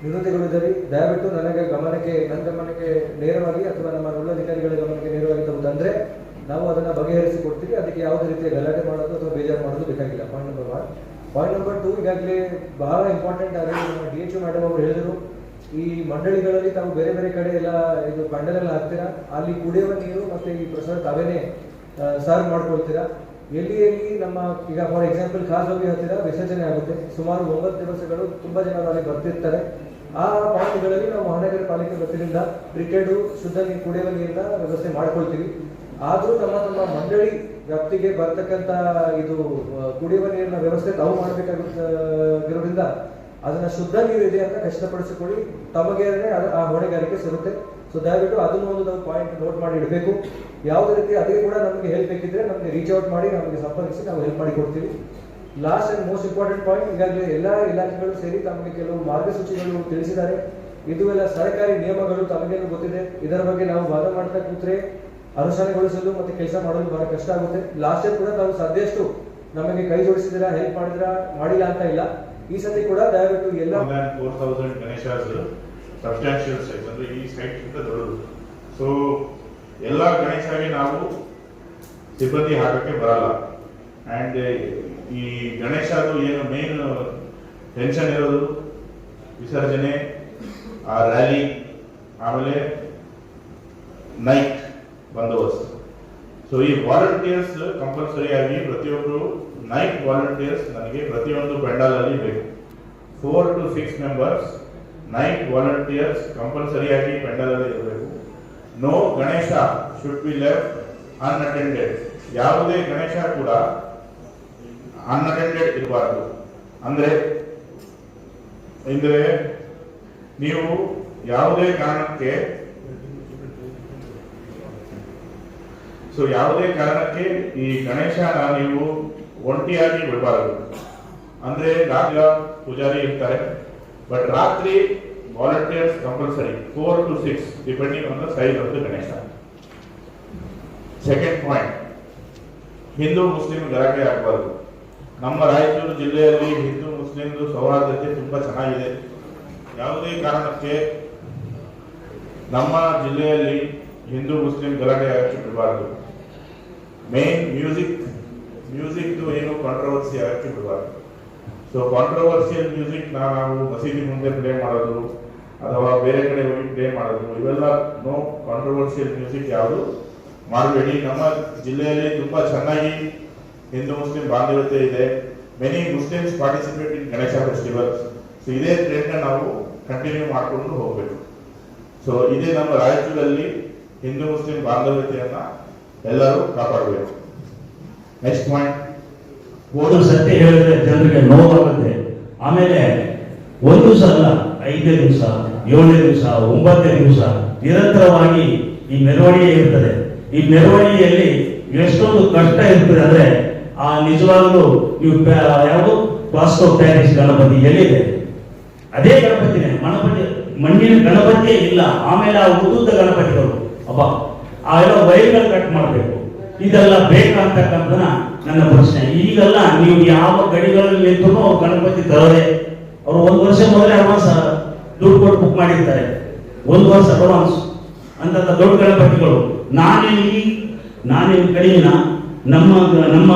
ನ್ಯೂನತೆಗಳಿದ್ದರೆ ದಯವಿಟ್ಟು ನನ್ನ ಗಮನಕ್ಕೆ ನೇರವಾಗಿ ಅಥವಾ ನಮ್ಮ ನೋಡಲ್ ಅಧಿಕಾರಿಗಳ ಗಮನಕ್ಕೆ ನೇರವಾಗಿ ತಾವು ತಂದರೆ ನಾವು ಅದನ್ನು ಬಗೆಹರಿಸಿ ಕೊಡ್ತೀವಿ. ಅದಕ್ಕೆ ಯಾವುದೇ ರೀತಿಯ ಗಲಾಟೆ ಮಾಡೋದು ಅಥವಾ ಬೇಜಾರು ಮಾಡೋದು ಬೇಕಾಗಿಲ್ಲ. Point number 1. ಪಾಯಿಂಟ್ ನಂಬರ್ 2, ಈಗಾಗಲೇ ಬಹಳ ಇಂಪಾರ್ಟೆಂಟ್ ಆಗಿದೆ. ನಮ್ಮ DHO ಮೇಡಮ್ ಅವರು ಹೇಳಿದರು, ಈ ಮಂಡಳಿಗಳಲ್ಲಿ ತಾವು ಬೇರೆ ಬೇರೆ ಕಡೆ ಎಲ್ಲ ಇದು ಪಂಡಲೆಲ್ಲ ಹಾಕ್ತೀರಾ, ಅಲ್ಲಿ ಕುಡಿಯುವ ನೀರು ಮತ್ತು ಈ ಪ್ರಸಾದ ತಾವೇನೆ ಸರ್ವ್ ಮಾಡ್ಕೊಳ್ತೀರಾ. ಎಲ್ಲಿ ನಮ್ಮ ಈಗ ಫಾರ್ ಎಕ್ಸಾಂಪಲ್ ಖಾಸಗಿ ಹತ್ತಿರ ವಿಸರ್ಜನೆ ಆಗುತ್ತೆ, ಸುಮಾರು 9 ದಿವಸಗಳು ತುಂಬ ಜನರು ಅಲ್ಲಿ ಬರ್ತಿರ್ತಾರೆ. ಆ ಪಾಯಿಂಟ್ಗಳಲ್ಲಿ ನಾವು ಮಹಾನಗರ ಪಾಲಿಕೆ ವತಿಯಿಂದ ಕ್ರಿಕೆಟು ಶುದ್ಧ ನೀರು, ಕುಡಿಯುವ ನೀರಿನ ವ್ಯವಸ್ಥೆ ಮಾಡ್ಕೊಳ್ತೀವಿ. ಆದರೂ ನಮ್ಮ ಮಂಡಳಿ ವ್ಯಾಪ್ತಿಗೆ ಬರ್ತಕ್ಕಂಥ ಇದು ಕುಡಿಯುವ ನೀರಿನ ವ್ಯವಸ್ಥೆ ತಾವು ಮಾಡಬೇಕಾಗಿರೋದ್ರಿಂದ ಅದನ್ನ ಶುದ್ಧ ನೀರು ಇದೆ ಅಂತ ಖಚಿತಪಡಿಸಿಕೊಳ್ಳಿ, ತಮಗೆ ಆ ಹೊಣೆಗಾರಿಕೆ ಸಿಗುತ್ತೆ. ಸೊ ದಯವಿಟ್ಟು ಅದನ್ನು ಒಂದು ನಾವು ಪಾಯಿಂಟ್ ನೋಟ್ ಮಾಡಿ ಇಡಬೇಕು. ಯಾವುದೇ ರೀತಿ ಅದೇ ಕೂಡ ನಮಗೆ ಹೆಲ್ಪ್ ಬೇಕಿದ್ರೆ ನಮಗೆ ರೀಚ್ ಔಟ್ ಮಾಡಿ, ನಮಗೆ ಸಂಪರ್ಕಿಸಿ ನಾವು ಹೆಲ್ಪ್ ಮಾಡಿ ಕೊಡ್ತೀವಿ. Last and most important point, ಈಗಾಗಲೇ ಎಲ್ಲ ಇಲಾಖೆಗಳು ಸೇರಿ ತಮಗೆ ಕೆಲವು ಮಾರ್ಗಸೂಚಿಗಳು ತಿಳಿಸಿದ್ದಾರೆ. ಇದು ಎಲ್ಲ ಸರ್ಕಾರಿ ನಿಯಮಗಳು, ತಮಗೇನು ಗೊತ್ತಿದೆ. ಇದರ ಬಗ್ಗೆ ನಾವು ವಾದ ಮಾಡ್ತಾ ಕೂತ್ರೆ ಅನುಷ್ಠಾನಗೊಳಿಸಲು ಮತ್ತೆ ಕೆಲಸ ಮಾಡಲು ಬಹಳ ಕಷ್ಟ ಆಗುತ್ತೆ. ಲಾಸ್ಟ್ ಇಯರ್ ಕೂಡ ತಾವು ಸಾಧ್ಯಷ್ಟು ನಮಗೆ ಕೈ ಜೋಡಿಸಿದಿರಾ, ಹೆಲ್ಪ್ ಮಾಡಿದಿರಾ, ಮಾಡಿಲ್ಲ ಅಂತ ಇಲ್ಲ. ಈ ಸತಿ ಕೂಡ ದಯವಿಟ್ಟು ಎಲ್ಲ 4000 ಗಣೇಶಾಸ್ ಸಬ್ಸ್ಟಾನ್ಷಿಯಲ್ ಸೈಜ್ ಅಂದ್ರೆ ಈ ಸೈಟ್ ಗಿಂತ ದೊಡ್ಡದು. ಸೊ ಎಲ್ಲ ಗಣೇಶಾಗೆ ನಾವು ಸಿಬ್ಬಂದಿ ಹಾಕಕ್ಕೆ ಬರಲ್ಲ. ಅಂಡ್ ಈ ಗಣೇಶದು ಏನು ಮೇನ್ ಟೆನ್ಷನ್ ಇರೋದು ವಿಸರ್ಜನೆ, ಆ ರ್ಯಾಲಿ, ಆಮೇಲೆ ನೈಟ್ ಬಂದೋಬಸ್ತ್. ಸೊ ಈ ವಾಲಂಟಿಯರ್ಸ್ ಕಂಪಲ್ಸರಿ ಆಗಿ ಪ್ರತಿಯೊಬ್ಬರು ನೈಟ್ ವಾಲಂಟಿಯರ್ಸ್ ನನಗೆ ಪ್ರತಿಯೊಂದು ಪೆಂಡಾಲ್ ಅಲ್ಲಿ ಬೇಕು. 4 to 6 members night volunteers compulsory ಆಗಿ ಪೆಂಡಾಲ್ ಅಲ್ಲಿ ಇರಬೇಕು. No Ganesha should be left unattended. ಯಾವುದೇ ಗಣೇಶ ಕೂಡ ಅನ್ಅಟೆಂಡೆಡ್ ಇರಬಾರ್ದು. ಅಂದ್ರೆ ನೀವು ಯಾವುದೇ ಕಾರಣಕ್ಕೆ ಈ ಗಣೇಶನ ನೀವು ಒಂಟಿಯಾಗಿ ಬಿಡಬಾರದು. ಅಂದ್ರೆ ರಾಗ ಪೂಜಾರಿ ಇರ್ತಾರೆ, ಬಟ್ ರಾತ್ರಿ volunteers compulsory 4 to 6 depending on the size of the Ganesha. Second point, Hindu Muslim ಗಲಾಟೆ ಆಗಬಾರದು. ನಮ್ಮ ರಾಯಚೂರು ಜಿಲ್ಲೆಯಲ್ಲಿ ಹಿಂದೂ ಮುಸ್ಲಿಂ ಸೌಹಾರ್ದತೆ ತುಂಬಾ ಚೆನ್ನಾಗಿದೆ. ಯಾವುದೇ ಕಾರಣಕ್ಕೆ ನಮ್ಮ ಜಿಲ್ಲೆಯಲ್ಲಿ ಹಿಂದೂ ಮುಸ್ಲಿಂ ಗಲಾಟೆ ಆಗಕ್ಕೆ ಬಿಡಬಾರದು. ಮೇನ್ ಮ್ಯೂಸಿಕ್ ಏನು ಕಾಂಟ್ರವರ್ಸಿ ಆಗಕ್ಕೆ ಬಿಡಬಾರದು. ಸೊ ಕಾಂಟ್ರವರ್ಸಿಯಲ್ ಮ್ಯೂಸಿಕ್ ನಾವು ಮಸೀದಿ ಮುಂದೆ ಪ್ಲೇ ಮಾಡೋದು ಅಥವಾ ಬೇರೆ ಕಡೆ ಹೋಗಿ ಪ್ಲೇ ಮಾಡೋದು, ಇವೆಲ್ಲ ನೋ. ಕಾಂಟ್ರವರ್ಸಿಯಲ್ ಮ್ಯೂಸಿಕ್ ಯಾವುದು ಮಾಡಬೇಡಿ. ನಮ್ಮ ಜಿಲ್ಲೆಯಲ್ಲಿ ತುಂಬಾ ಚೆನ್ನಾಗಿ ಹಿಂದೂ ಮುಸ್ಲಿಂ ಬಾಂಧವ್ಯತೆ ಇದೆ. Many Muslims participate in Ganesha festivals. So ಇದೇ ಟ್ರೆಂಡ್ ನಾವು ಕಂಟಿನ್ಯೂ ಮಾಡಿಕೊಂಡು ಹೋಗಬೇಕು. ಸೊ ಇದೇ ನಮ್ಮ ರಾಯಚೂರಲ್ಲಿ ಹಿಂದೂ ಮುಸ್ಲಿಂ ಬಾಂಧವ್ಯತೆಯನ್ನ ಎಲ್ಲರೂ ಕಾಪಾಡಬೇಕು. ನೆಕ್ಸ್ಟ್ ಪಾಯಿಂಟ್, ಒಂದು ಸತ್ಯ ಹೇಳಿದ್ರೆ ಜನರಿಗೆ ನೋವಾಗುತ್ತೆ. ಆಮೇಲೆ ಒಂದು ಸಲ 5ನೇ ದಿವಸ, 7ನೇ ದಿವಸ, 9ನೇ ದಿವಸ ನಿರಂತರವಾಗಿ ಈ ಮೆರವಣಿಗೆ ಇರ್ತದೆ. ಈ ಮೆರವಣಿಗೆಯಲ್ಲಿ ಎಷ್ಟೊಂದು ಕಷ್ಟ ಇರ್ತದೆ ಅಂದ್ರೆ ಆ ನಿಜವಾಗ್ಲೂ ನೀವು ಯಾವುದು ಪ್ಲಾಸ್ಟರ್ ಆಫ್ ಪ್ಯಾರಿಸ್ ಗಣಪತಿ ಎಲ್ಲಿದೆ? ಅದೇ ಗಣಪತಿನೇ, ಮಣ್ಣಿನ ಗಣಪತಿಯೇ ಇಲ್ಲ. ಆಮೇಲೆ ಆ ಉದ್ದುದ್ದ ಗಣಪತಿಗಳು, ಅಪ್ಪ ಆ ಎಲ್ಲ ವೈರ್ಗಳು ಕಟ್ ಮಾಡಬೇಕು. ಇದೆಲ್ಲ ಬೇಕಂತಕ್ಕಂಥನ ನನ್ನ ಪ್ರಶ್ನೆ. ಈಗೆಲ್ಲ ನೀವು ಯಾವ ಗಡಿಗಳಲ್ಲಿ ನಿಂತು ಗಣಪತಿ ತರೋದೆ, ಅವರು 1 ವರ್ಷ ಮೊದಲೇ ಅಡ್ವಾನ್ಸ್ ದುಡ್ಡು ಕೊಟ್ಟು ಬುಕ್ ಮಾಡಿರ್ತಾರೆ. 1 ವರ್ಷ ಅಡ್ವಾನ್ಸ್ ಅಂತ ದೊಡ್ಡ ಗಣಪತಿಗಳು. ನಾನೇನು ಕಡಿಮೆನ, ನಮ್ಮ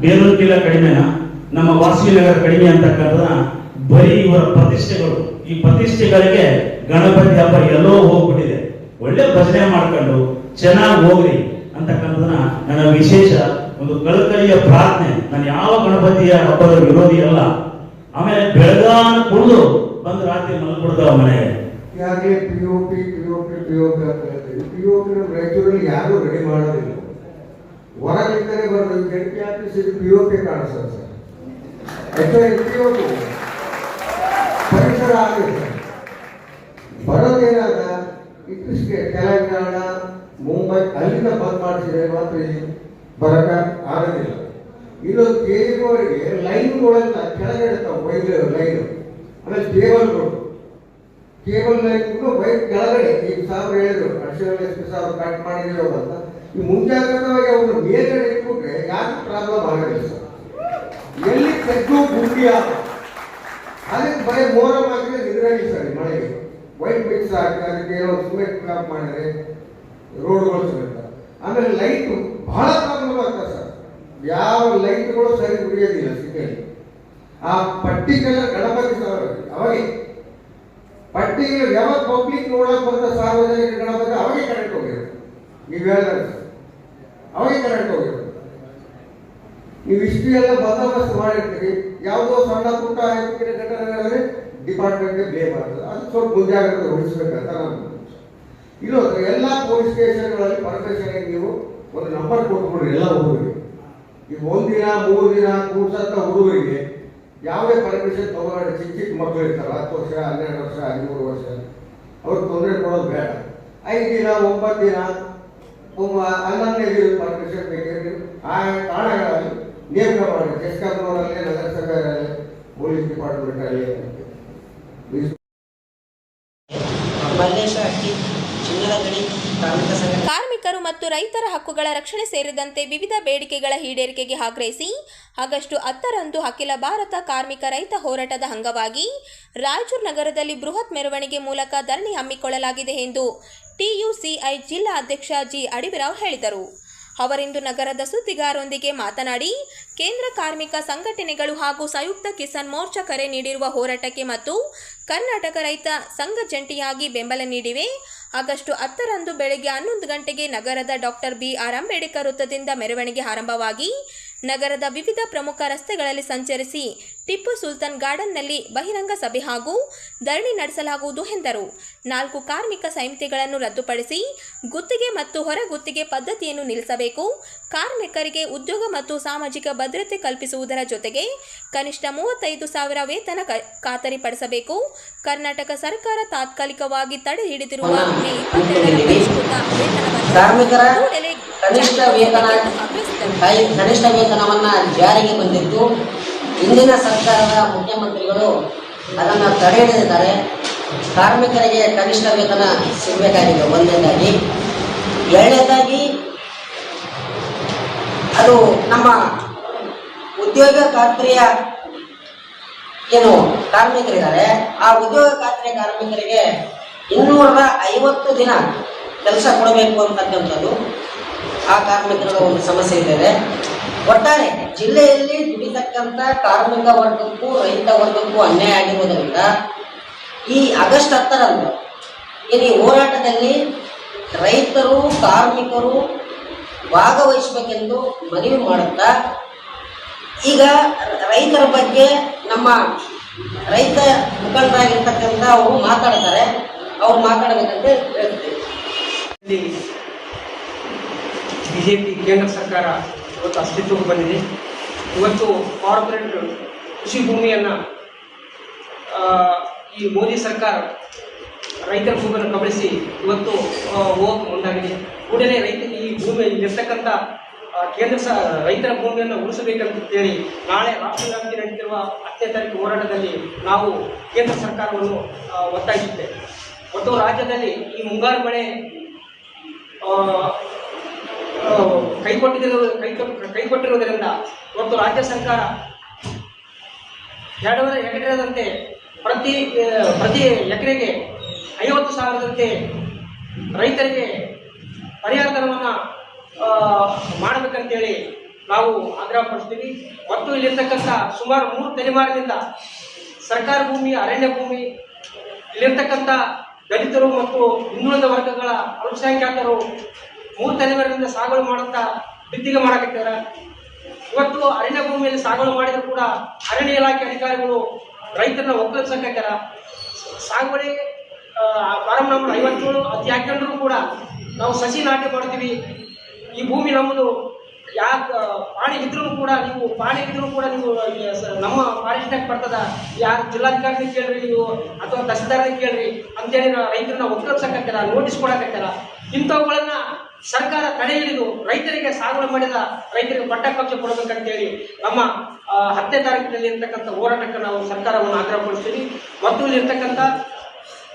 ಬೇಲೂರು ಜಿಲ್ಲೆ ಕಡಿಮೆನ, ನಮ್ಮ ವಾಸವಿ ನಗರ ಕಡಿಮೆ ಅಂತಕ್ಕಂಥ ಬರೀ ಇವರ ಪ್ರತಿಷ್ಠೆಗಳು. ಈ ಪ್ರತಿಷ್ಠೆಗಳಿಗೆ ಗಣಪತಿ ಹಬ್ಬ ಎಲ್ಲೋ ಹೋಗ್ಬಿಟ್ಟಿದೆ. ಒಳ್ಳೆ ಭಜನೆ ಮಾಡ್ಕೊಂಡು ಚೆನ್ನಾಗಿ ಹೋಗ್ರಿ ಅಂತಕ್ಕಂಥದನ್ನ ನನ್ನ ವಿಶೇಷ ಒಂದು ಕಳಕಳಿಯ ಪ್ರಾರ್ಥನೆ. ನಾನು ಯಾವ ಗಣಪತಿಯ ಹಬ್ಬದ ವಿರೋಧಿ ಅಲ್ಲ. ಆಮೇಲೆ ಬೆಳಗಾನ ಕುಡಿದು ಬಂದು ರಾತ್ರಿ ಮಲ್ಕೊಡ್ತಾವ ಮನೆಗೆ. ಈಗಾಗಲೇ ಪಿಒಪಿ ಅಂತ ಹೇಳ್ತೀವಿ. ಪಿಒಪಿ ರಾಯಚೂರಲ್ಲಿ ಯಾರು ರೆಡಿ ಮಾಡೋದಿಲ್ಲ. ಹೊರಗಿಂದಲೇ ಬರೋದು ಕೆಂಪಿ ಆಫೀಸ್ ಪಿಒಪಿ ಕಾಣಿಸ್ತದೆ ಸರ್. ಆಕ್ಚುಲಿ ಪಿಒಪಿ ಪರಿಸರ ಆಗಿದೆ. ಬರೋದೇನಾದ ಇತ್ತೀಚೆಗೆ ತೆಲಂಗಾಣ, ಮುಂಬೈ ಅಲ್ಲಿಂದ ಬಂದ್ ಮಾಡಿಸಿದ್ರೆ ಮಾತ್ರ ಬರಕ ಆಗೋದಿಲ್ಲ. ಇದು ಕೇಳಿದವರಿಗೆ ಲೈನ್ಗಳೆಲ್ಲ ಕೆಳಗಡೆ ಇರ್ತಾವೆ, ವೈರ್ ಲೈನ್, ಆಮೇಲೆ ಕೇಬಲ್ ಲೈನ್ ವೈರ್ ಕೆಳಗಡೆ. ಈಗ ಸಾವ್ರು ಹೇಳಿದ್ರು ಅಡಿಷನಲ್ SP ಸಾವ್ರು ಕಟ್ ಮಾಡಿದ್ರು ಅಂತ. ಈ ಮುಂಜಾಗ್ರತವಾಗಿ ಅವ್ರನ್ನ ಮೇಲ್ಗಡೆ ಇಟ್ಬಿಟ್ರೆ ಯಾಕೆ ಪ್ರಾಬ್ಲಮ್ ಆಗೋದಿಲ್ಲ ಸರ್. ಎಲ್ಲಿ ತೆಗ್ದು ಗುಂಡಿ ಅದಕ್ಕೆ ಬರೀ ಮೋರಮ್ ಹಾಕಿದ್ರೆ ನಿದ್ರಾಗಿ ಸರ್. ಮಳೆಗೆ ವೈಟ್ ಮಿಕ್ಸ್ ಹಾಕಿ ಅದಕ್ಕೆ ಏನೋ ಸಿಮೆಂಟ್ ಕ್ಲಾಪ್ ಮಾಡಿದ್ರೆ ರೋಡ್ಗಳು ಸಿಗುತ್ತೆ. ಆಮೇಲೆ ಲೈಟು ಬಹಳ ಪ್ರಾಬ್ಲಮ್ ಆಗ್ತದೆ ಸರ್. ಯಾವ ಲೈಟ್ಗಳು ಸರಿ ಉಳಿಯೋದಿಲ್ಲ ಸಿಟಿಯಲ್ಲಿ. ಆ ಪಟ್ಟಿಗೆಲ್ಲ ಗಣಪತಿ ಸರ್ ಅವಾಗೆ ಪಟ್ಟಿಗೆ ಯಾವಾಗ ಪಬ್ಲಿಕ್ ನೋಡಕ್ ಬಂದ ಸಾರ್ವಜನಿಕ ಗಣಪತಿ ಅವಾಗೆ ಕರೆಂಟ್ ಹೋಗಿರುತ್ತೆ. ನೀವು ಹೇಳಿದ್ರೆ ಅವಾಗೆ ಕರೆಂಟ್ ಹೋಗಿರುತ್ತೆ. ನೀವು ಇಷ್ಟು ಎಲ್ಲ ಬಂದೋಬಸ್ತ್ ಮಾಡಿರ್ತೀರಿ, ಯಾವುದೋ ಸಣ್ಣ ಪುಟ್ಟ ಘಟನೆಗಳಲ್ಲಿ ಡಿಪಾರ್ಟ್ಮೆಂಟ್ಗೆ ಬ್ಲೇಮ್ ಆಗ್ತದೆ. ಅದು ಸ್ವಲ್ಪ ಮುಂಜಾಗ್ರತೆ ವಹಿಸಬೇಕಂತ ನಾನು ಇರೋದು. ಎಲ್ಲ ಪೊಲೀಸ್ ಸ್ಟೇಷನ್ಗಳಲ್ಲಿ ಪರ್ಮಿಷನ್ಗೆ ನೀವು ಒಂದು ನಂಬರ್ ಕೊಟ್ಬಿಡ್ರಿ ಎಲ್ಲ ಹುಡುಗರಿಗೆ. ಈಗ 1 ದಿನ 3 ದಿನ ಕೂಡ್ಸಂತ ಹುಡುಗರಿಗೆ ಯಾವುದೇ ಪರ್ಮಿಷನ್ ತಗೊಳ್ಳಿ. ಚಿಕ್ಕ ಚಿಕ್ಕ ಮಕ್ಕಳು ಇರ್ತಾರೆ, 10 ವರ್ಷ 12 ವರ್ಷ 13 ವರ್ಷ, ಅವ್ರಿಗೆ ತೊಂದರೆ ಕೊಡೋದು ಬೇಡ. 5 ದಿನ 9 ದಿನ 11ನೇ ದಿನ ಪರ್ಮಿಷನ್ ಬೇಕಾದ್ರೆ ಆ ಠಾಣೆಗಳಲ್ಲಿ ನೇಮಕ ಮಾಡಿ. ಜೆಸ್ಕಾಂನವರಲ್ಲಿ, ನಗರಸಭೆಯಲ್ಲಿ, ಪೊಲೀಸ್ ಡಿಪಾರ್ಟ್ಮೆಂಟಲ್ಲಿ ಕಾರ್ಮಿಕರು ಮತ್ತು ರೈತರ ಹಕ್ಕುಗಳ ರಕ್ಷಣೆ ಸೇರಿದಂತೆ ವಿವಿಧ ಬೇಡಿಕೆಗಳ ಈಡೇರಿಕೆಗೆ ಆಗ್ರಹಿಸಿ ಆಗಸ್ಟ್ 10ರಂದು ಅಖಿಲ ಭಾರತ ಕಾರ್ಮಿಕ ರೈತ ಹೋರಾಟದ ಅಂಗವಾಗಿ ರಾಯಚೂರು ನಗರದಲ್ಲಿ ಬೃಹತ್ ಮೆರವಣಿಗೆ ಮೂಲಕ ಧರಣಿ ಹಮ್ಮಿಕೊಳ್ಳಲಾಗಿದೆ ಎಂದು TUCI ಜಿಲ್ಲಾ ಅಧ್ಯಕ್ಷ ಜಿ ಅಡಿವಿರಾವ್ ಹೇಳಿದರು. ಅವರಿಂದು ನಗರದ ಸುದ್ದಿಗಾರರೊಂದಿಗೆ ಮಾತನಾಡಿ, ಕೇಂದ್ರ ಕಾರ್ಮಿಕ ಸಂಘಟನೆಗಳು ಹಾಗೂ ಸಂಯುಕ್ತ ಕಿಸಾನ್ ಮೋರ್ಚಾ ಕರೆ ನೀಡಿರುವ ಹೋರಾಟಕ್ಕೆ ಮತ್ತು ಕರ್ನಾಟಕ ರೈತ ಸಂಘ ಜಂಟಿಯಾಗಿ ಬೆಂಬಲ ನೀಡಿವೆ. ಆಗಸ್ಟ್ 10ರಂದು ಬೆಳಗ್ಗೆ 11 ಗಂಟೆಗೆ ನಗರದ ಡಾಕ್ಟರ್ BR ಅಂಬೇಡ್ಕರ್ ವೃತ್ತದಿಂದ ಮೆರವಣಿಗೆ ಆರಂಭವಾಗಿ ನಗರದ ವಿವಿಧ ಪ್ರಮುಖ ರಸ್ತೆಗಳಲ್ಲಿ ಸಂಚರಿಸಿ ಟಿಪ್ಪು ಸುಲ್ತಾನ್ ಗಾರ್ಡನ್ನಲ್ಲಿ ಬಹಿರಂಗ ಸಭೆ ಹಾಗೂ ಧರಣಿ ನಡೆಸಲಾಗುವುದು ಎಂದರು. 4 ಕಾರ್ಮಿಕ ಸಂಹಿತೆಗಳನ್ನು ರದ್ದುಪಡಿಸಿ ಗುತ್ತಿಗೆ ಮತ್ತು ಹೊರಗುತ್ತಿಗೆ ಪದ್ಧತಿಯನ್ನು ನಿಲ್ಲಿಸಬೇಕು. ಕಾರ್ಮಿಕರಿಗೆ ಉದ್ಯೋಗ ಮತ್ತು ಸಾಮಾಜಿಕ ಭದ್ರತೆ ಕಲ್ಪಿಸುವುದರ ಜೊತೆಗೆ ಕನಿಷ್ಠ 35,000 ವೇತನ ಖಾತರಿಪಡಿಸಬೇಕು. ಕರ್ನಾಟಕ ಸರ್ಕಾರ ತಾತ್ಕಾಲಿಕವಾಗಿ ತಡೆ ಹಿಡಿದಿರುವ ಮೇ 22ರ ಪರಿಷ್ಕೃತ ವೇತನವನ್ನು ಕನಿಷ್ಠ ವೇತನವನ್ನ ಜಾರಿಗೆ ಬಂದಿದ್ದು ಇಂದಿನ ಸರ್ಕಾರದ ಮುಖ್ಯಮಂತ್ರಿಗಳು ಅದನ್ನು ತಡೆ ಹಿಡಿದಿದ್ದಾರೆ. ಕಾರ್ಮಿಕರಿಗೆ ಕನಿಷ್ಠ ವೇತನ ಸಿಗಬೇಕಾಗಿದೆ ಒಂದನೇದಾಗಿ. ಎರಡನೇದಾಗಿ ಅದು ನಮ್ಮ ಉದ್ಯೋಗ ಖಾತ್ರಿಯ ಏನು ಕಾರ್ಮಿಕರಿದ್ದಾರೆ, ಆ ಉದ್ಯೋಗ ಖಾತ್ರಿಯ ಕಾರ್ಮಿಕರಿಗೆ 250 ದಿನ ಕೆಲಸ ಕೊಡಬೇಕು ಅಂತಕ್ಕಂಥದ್ದು ಆ ಕಾರ್ಮಿಕರ ಒಂದು ಸಮಸ್ಯೆ ಇದೆ. ಒಟ್ಟಾರೆ ಜಿಲ್ಲೆಯಲ್ಲಿ ದುಡಿತಕ್ಕಂಥ ಕಾರ್ಮಿಕ ವರ್ಗಕ್ಕೂ ರೈತ ವರ್ಗಕ್ಕೂ ಅನ್ಯಾಯ ಆಗಿರುವುದರಿಂದ ಈ ಆಗಸ್ಟ್ 10ರಂದು ಈ ಹೋರಾಟದಲ್ಲಿ ರೈತರು ಕಾರ್ಮಿಕರು ಭಾಗವಹಿಸಬೇಕೆಂದು ಮನವಿ ಮಾಡುತ್ತಾ, ಈಗ ರೈತರ ಬಗ್ಗೆ ನಮ್ಮ ರೈತ ಮುಖಂಡರಾಗಿರ್ತಕ್ಕಂಥ ಅವರು ಮಾತಾಡ್ತಾರೆ, ಅವ್ರು ಮಾತಾಡಬೇಕಂತ ಹೇಳ್ತೀವಿ. BJP ಕೇಂದ್ರ ಸರ್ಕಾರ ಇವತ್ತು ಅಸ್ತಿತ್ವಕ್ಕೆ ಬಂದಿದೆ. ಇವತ್ತು ಕಾರ್ಪೊರೇಟ್ ಕೃಷಿ ಭೂಮಿಯನ್ನು ಈ ಮೋದಿ ಸರ್ಕಾರ ರೈತರ ಭೂಮಿಯನ್ನು ಕಬಳಿಸಿ ಇವತ್ತು ಹೋಗಕ್ಕೆ ಮುಂದಾಗಿದೆ. ಕೂಡಲೇ ರೈತರಿಗೆ ಈ ಭೂಮಿಯಲ್ಲಿರ್ತಕ್ಕಂಥ ರೈತರ ಭೂಮಿಯನ್ನು ಉಳಿಸಬೇಕಂತೇಳಿ ನಾಳೆ ರಾಷ್ಟ್ರವ್ಯಾಪಿ ನಡೆಯುತ್ತಿರುವ 10ನೇ ತಾರೀಕು ಹೋರಾಟದಲ್ಲಿ ನಾವು ಕೇಂದ್ರ ಸರ್ಕಾರವನ್ನು ಒತ್ತಾಯಿಸುತ್ತೇವೆ. ಮತ್ತು ರಾಜ್ಯದಲ್ಲಿ ಈ ಮುಂಗಾರು ಮಳೆ ಕೈಕೊಟ್ಟಿರುವುದರಿಂದ ಇವತ್ತು ರಾಜ್ಯ ಸರ್ಕಾರ 2 ಎಕರೆದಂತೆ ಪ್ರತಿ ಎಕರೆಗೆ 50,000ದಂತೆ ರೈತರಿಗೆ ಪರಿಹಾರ ಧನವನ್ನು ಮಾಡಬೇಕಂತೇಳಿ ನಾವು ಆಗ್ರಹಪಡಿಸ್ತೀವಿ. ಮತ್ತು ಇಲ್ಲಿರ್ತಕ್ಕಂಥ ಸುಮಾರು 3 ತಲೆಮಾರಿನಿಂದ ಸರ್ಕಾರ ಭೂಮಿ, ಅರಣ್ಯ ಭೂಮಿ, ಇಲ್ಲಿರ್ತಕ್ಕಂಥ ದಲಿತರು ಮತ್ತು ಹಿಂದುಳಿದ ವರ್ಗಗಳ ಅಲ್ಪಸಂಖ್ಯಾತರು 3 ತಲೆಮಾರಿನಿಂದ ಸಾಗುವಳಿ ಮಾಡುತ್ತಾ ಬಿತ್ತಿಗೆ ಮಾಡಕತ್ತಾರೆ. ಇವತ್ತು ಅರಣ್ಯ ಭೂಮಿಯಲ್ಲಿ ಸಾಗುವಳಿ ಮಾಡಿದ್ರು ಕೂಡ ಅರಣ್ಯ ಇಲಾಖೆ ಅಧಿಕಾರಿಗಳು ರೈತರನ್ನ ಒಕ್ಕಲಿಸಕತ್ತಾರ. ಸಾಗುವಳಿ ಫಾರಂ ನಂಬರ್ 57 ಅತಿ ಹಾಕೊಂಡ್ರು ಕೂಡ ನಾವು ಸಸಿ ನಾಟಿ ಮಾಡ್ತೀವಿ, ಈ ಭೂಮಿ ನಮ್ಮದು, ಪಾಣಿ ಇದ್ರೂ ಕೂಡ ನೀವು ನಮ್ಮ ಫಾರೆಸ್ಟ್ನಾಗ ಬರ್ತದ, ಯಾರು ಜಿಲ್ಲಾಧಿಕಾರಿನ ಕೇಳ್ರಿ ನೀವು ಅಥವಾ ತಹಸೀಲ್ದಾರ್ನ ಕೇಳ್ರಿ ಅಂತೇಳಿ ರೈತರನ್ನ ಒಕ್ಕಲಿಸಕತ್ತಾರ, ನೋಟಿಸ್ ಕೊಡಕತ್ತಾರ. ಇಂಥವುಗಳನ್ನ ಸರ್ಕಾರ ತಡೆ ಹಿಡಿದು ರೈತರಿಗೆ ಸಾಗುವಳಿ ಮಾಡಿದ ರೈತರಿಗೆ ಪಟ್ಟ ಕಬ್ಜೆ ಕೊಡಬೇಕಂತೇಳಿ ನಮ್ಮ 10ನೇ ತಾರೀಕಿನಲ್ಲಿ ಇರ್ತಕ್ಕಂಥ ಹೋರಾಟಕ್ಕೆ ನಾವು ಸರ್ಕಾರವನ್ನು ಆಗ್ರಹಪಡಿಸ್ತೀವಿ. ಮತ್ತು ಇಲ್ಲಿರ್ತಕ್ಕಂಥ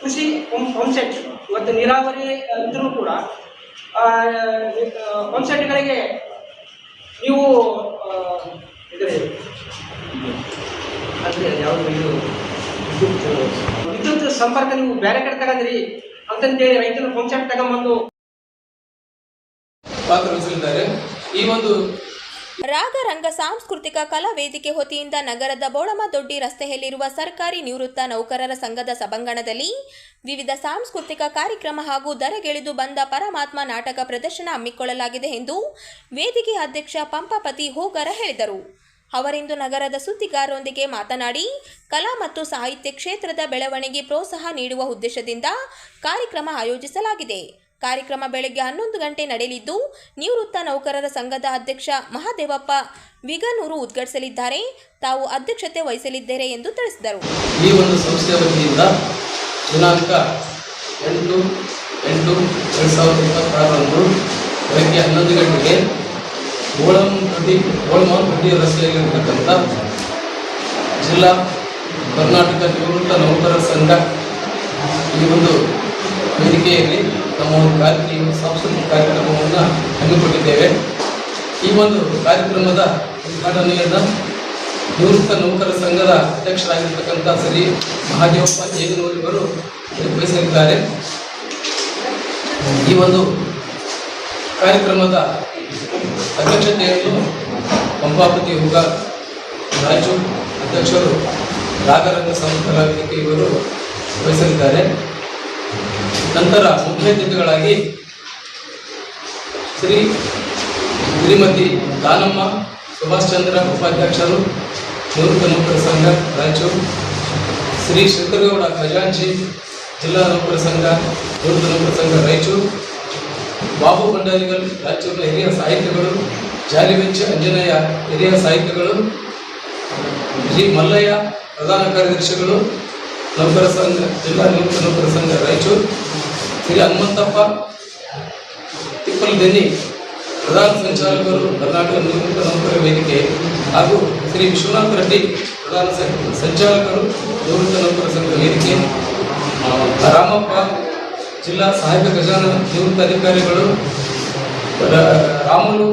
ಕೃಷಿ ಪಂಪ್ಸೆಟ್ ಇವತ್ತು ನೀರಾವರಿ ಇದ್ರೂ ಕೂಡ ಪಂಪ್ಸೆಟ್ಗಳಿಗೆ ನೀವು ವಿದ್ಯುತ್ ಸಂಪರ್ಕ ನೀವು ಬೇರೆ ಕಡೆ ತಗಂದ್ರಿ ಅಂತಂತೇಳಿ ರೈತರು ಪಂಪ್ಸೆಟ್ ತಗೊಂಡ್ಬಂದು ಪಾತ್ರ ವಹಿಸಲಿದ್ದಾರೆ. ಈ ಒಂದು ರಾಗರಂಗ ಸಾಂಸ್ಕೃತಿಕ ಕಲಾ ವೇದಿಕೆ ವತಿಯಿಂದ ನಗರದ ಬೋಳಮದೊಡ್ಡಿ ರಸ್ತೆಯಲ್ಲಿರುವ ಸರ್ಕಾರಿ ನಿವೃತ್ತ ನೌಕರರ ಸಂಘದ ಸಭಾಂಗಣದಲ್ಲಿ ವಿವಿಧ ಸಾಂಸ್ಕೃತಿಕ ಕಾರ್ಯಕ್ರಮ ಹಾಗೂ ದರಗೆಳೆದು ಬಂದ ಪರಮಾತ್ಮ ನಾಟಕ ಪ್ರದರ್ಶನ ಹಮ್ಮಿಕೊಳ್ಳಲಾಗಿದೆ ಎಂದು ವೇದಿಕೆ ಅಧ್ಯಕ್ಷ ಪಂಪಾಪತಿ ಹೋಗರ ಹೇಳಿದರು. ಅವರಿಂದು ನಗರದ ಸುದ್ದಿಗಾರರೊಂದಿಗೆ ಮಾತನಾಡಿ ಕಲಾ ಮತ್ತು ಸಾಹಿತ್ಯ ಕ್ಷೇತ್ರದ ಬೆಳವಣಿಗೆ ಪ್ರೋತ್ಸಾಹ ನೀಡುವ ಉದ್ದೇಶದಿಂದ ಕಾರ್ಯಕ್ರಮ ಆಯೋಜಿಸಲಾಗಿದೆ. ಕಾರ್ಯಕ್ರಮ ಬೆಳಗ್ಗೆ 11 ಗಂಟೆ ನಡೆಯಲಿದ್ದು ನಿವೃತ್ತ ನೌಕರರ ಸಂಘದ ಅಧ್ಯಕ್ಷ ಮಹಾದೇವಪ್ಪ ವಿಗನೂರು ಉದ್ಘಾಟಿಸಲಿದ್ದಾರೆ. ತಾವು ಅಧ್ಯಕ್ಷತೆ ವಹಿಸಲಿದ್ದೇವೆ ಎಂದು ತಿಳಿಸಿದರು. ಈ ಒಂದು ಸಂಸ್ಥೆಯ ವತಿಯಿಂದ ದಿನಾಂಕ 8/8/2026 ಬೆಳಗ್ಗೆ 11 ಗಂಟೆಗೆ ಬೋಳಮದೊಡ್ಡಿ ರಸ್ತೆಯಲ್ಲಿರತಕ್ಕಂಥ ಜಿಲ್ಲಾ ಕರ್ನಾಟಕ ನಿವೃತ್ತ ನೌಕರರ ಸಂಘ ಈ ಒಂದು ವೇದಿಕೆಯಲ್ಲಿ ನಮ್ಮ ಒಂದು ಸಾಂಸ್ಕೃತಿಕ ಕಾರ್ಯಕ್ರಮವನ್ನು ಹಮ್ಮಿಕೊಂಡಿದ್ದೇವೆ. ಈ ಒಂದು ಕಾರ್ಯಕ್ರಮದ ಉದ್ಘಾಟನೆಯನ್ನು ನಿವೃತ್ತ ನೌಕರರ ಸಂಘದ ಅಧ್ಯಕ್ಷರಾಗಿರ್ತಕ್ಕಂಥ ಶ್ರೀ ಮಹಾದೇವಪ್ಪ ಏಗನೂರಿವರು ವಹಿಸಲಿದ್ದಾರೆ. ಈ ಒಂದು ಕಾರ್ಯಕ್ರಮದ ಅಧ್ಯಕ್ಷತೆಯನ್ನು ಪಂಪಾಪತಿ ಹುಗ ರಾಯಚೂರು ಅಧ್ಯಕ್ಷರು ರಾಗರಂಗ ಸಂಸ್ಥೆಗಳ ವೇದಿಕೆ ಇವರು ವಹಿಸಲಿದ್ದಾರೆ. ನಂತರ ಮುಖ್ಯ ಅತಿಥಿಗಳಾಗಿ ಶ್ರೀಮತಿ ದಾನಮ್ಮ ಸುಭಾಷ್ ಚಂದ್ರ ಉಪಾಧ್ಯಕ್ಷರು ನಿವೃತ್ತ ನೌಕರರ ಸಂಘ ರಾಯಚೂರು, ಶ್ರೀ ಶಂಕರಗೌಡ ಖಜಾಂಚಿ ಜಿಲ್ಲಾ ನೌಕರರ ಸಂಘ ನಿವೃತ್ತ ನೌಕರರ ಸಂಘ ರಾಯಚೂರು, ಬಾಬು ಭಂಡಾರಿಗಲ್ ರಾಯಚೂರಿನ ಹಿರಿಯ ಸಾಹಿತ್ಯಗಳು, ಜಾಲಿವೆಚ್ಚ ಅಂಜನೇಯ ಹಿರಿಯ ಸಾಹಿತ್ಯಗಳು, ಶ್ರೀ ಮಲ್ಲಯ್ಯ ಪ್ರಧಾನ ಕಾರ್ಯದರ್ಶಿಗಳು ನೌಕರ ಸಂಘ ಜಿಲ್ಲಾ ನಿವೃತ್ತ ನೌಕರ ಸಂಘ ರಾಯಚೂರು, ಶ್ರೀ ಹನುಮಂತಪ್ಪ ತಿಪ್ಪಲ್ದೆನ್ನಿ ಪ್ರಧಾನ ಸಂಚಾಲಕರು ಕರ್ನಾಟಕ ನಿವೃತ್ತ ನೌಕರ ವೇದಿಕೆ ಹಾಗೂ ಶ್ರೀ ವಿಶ್ವನಾಥ ರೆಡ್ಡಿ ಪ್ರಧಾನ ಸಂಚಾಲಕರು ನಿವೃತ್ತ ನೌಕರ ಸಂಘ ವೇದಿಕೆ, ರಾಮಪ್ಪ ಜಿಲ್ಲಾ ಸಹಾಯಕ ಖಜಾನ ನಿವೃತ್ತ ಅಧಿಕಾರಿಗಳು, ರಾಮುಲು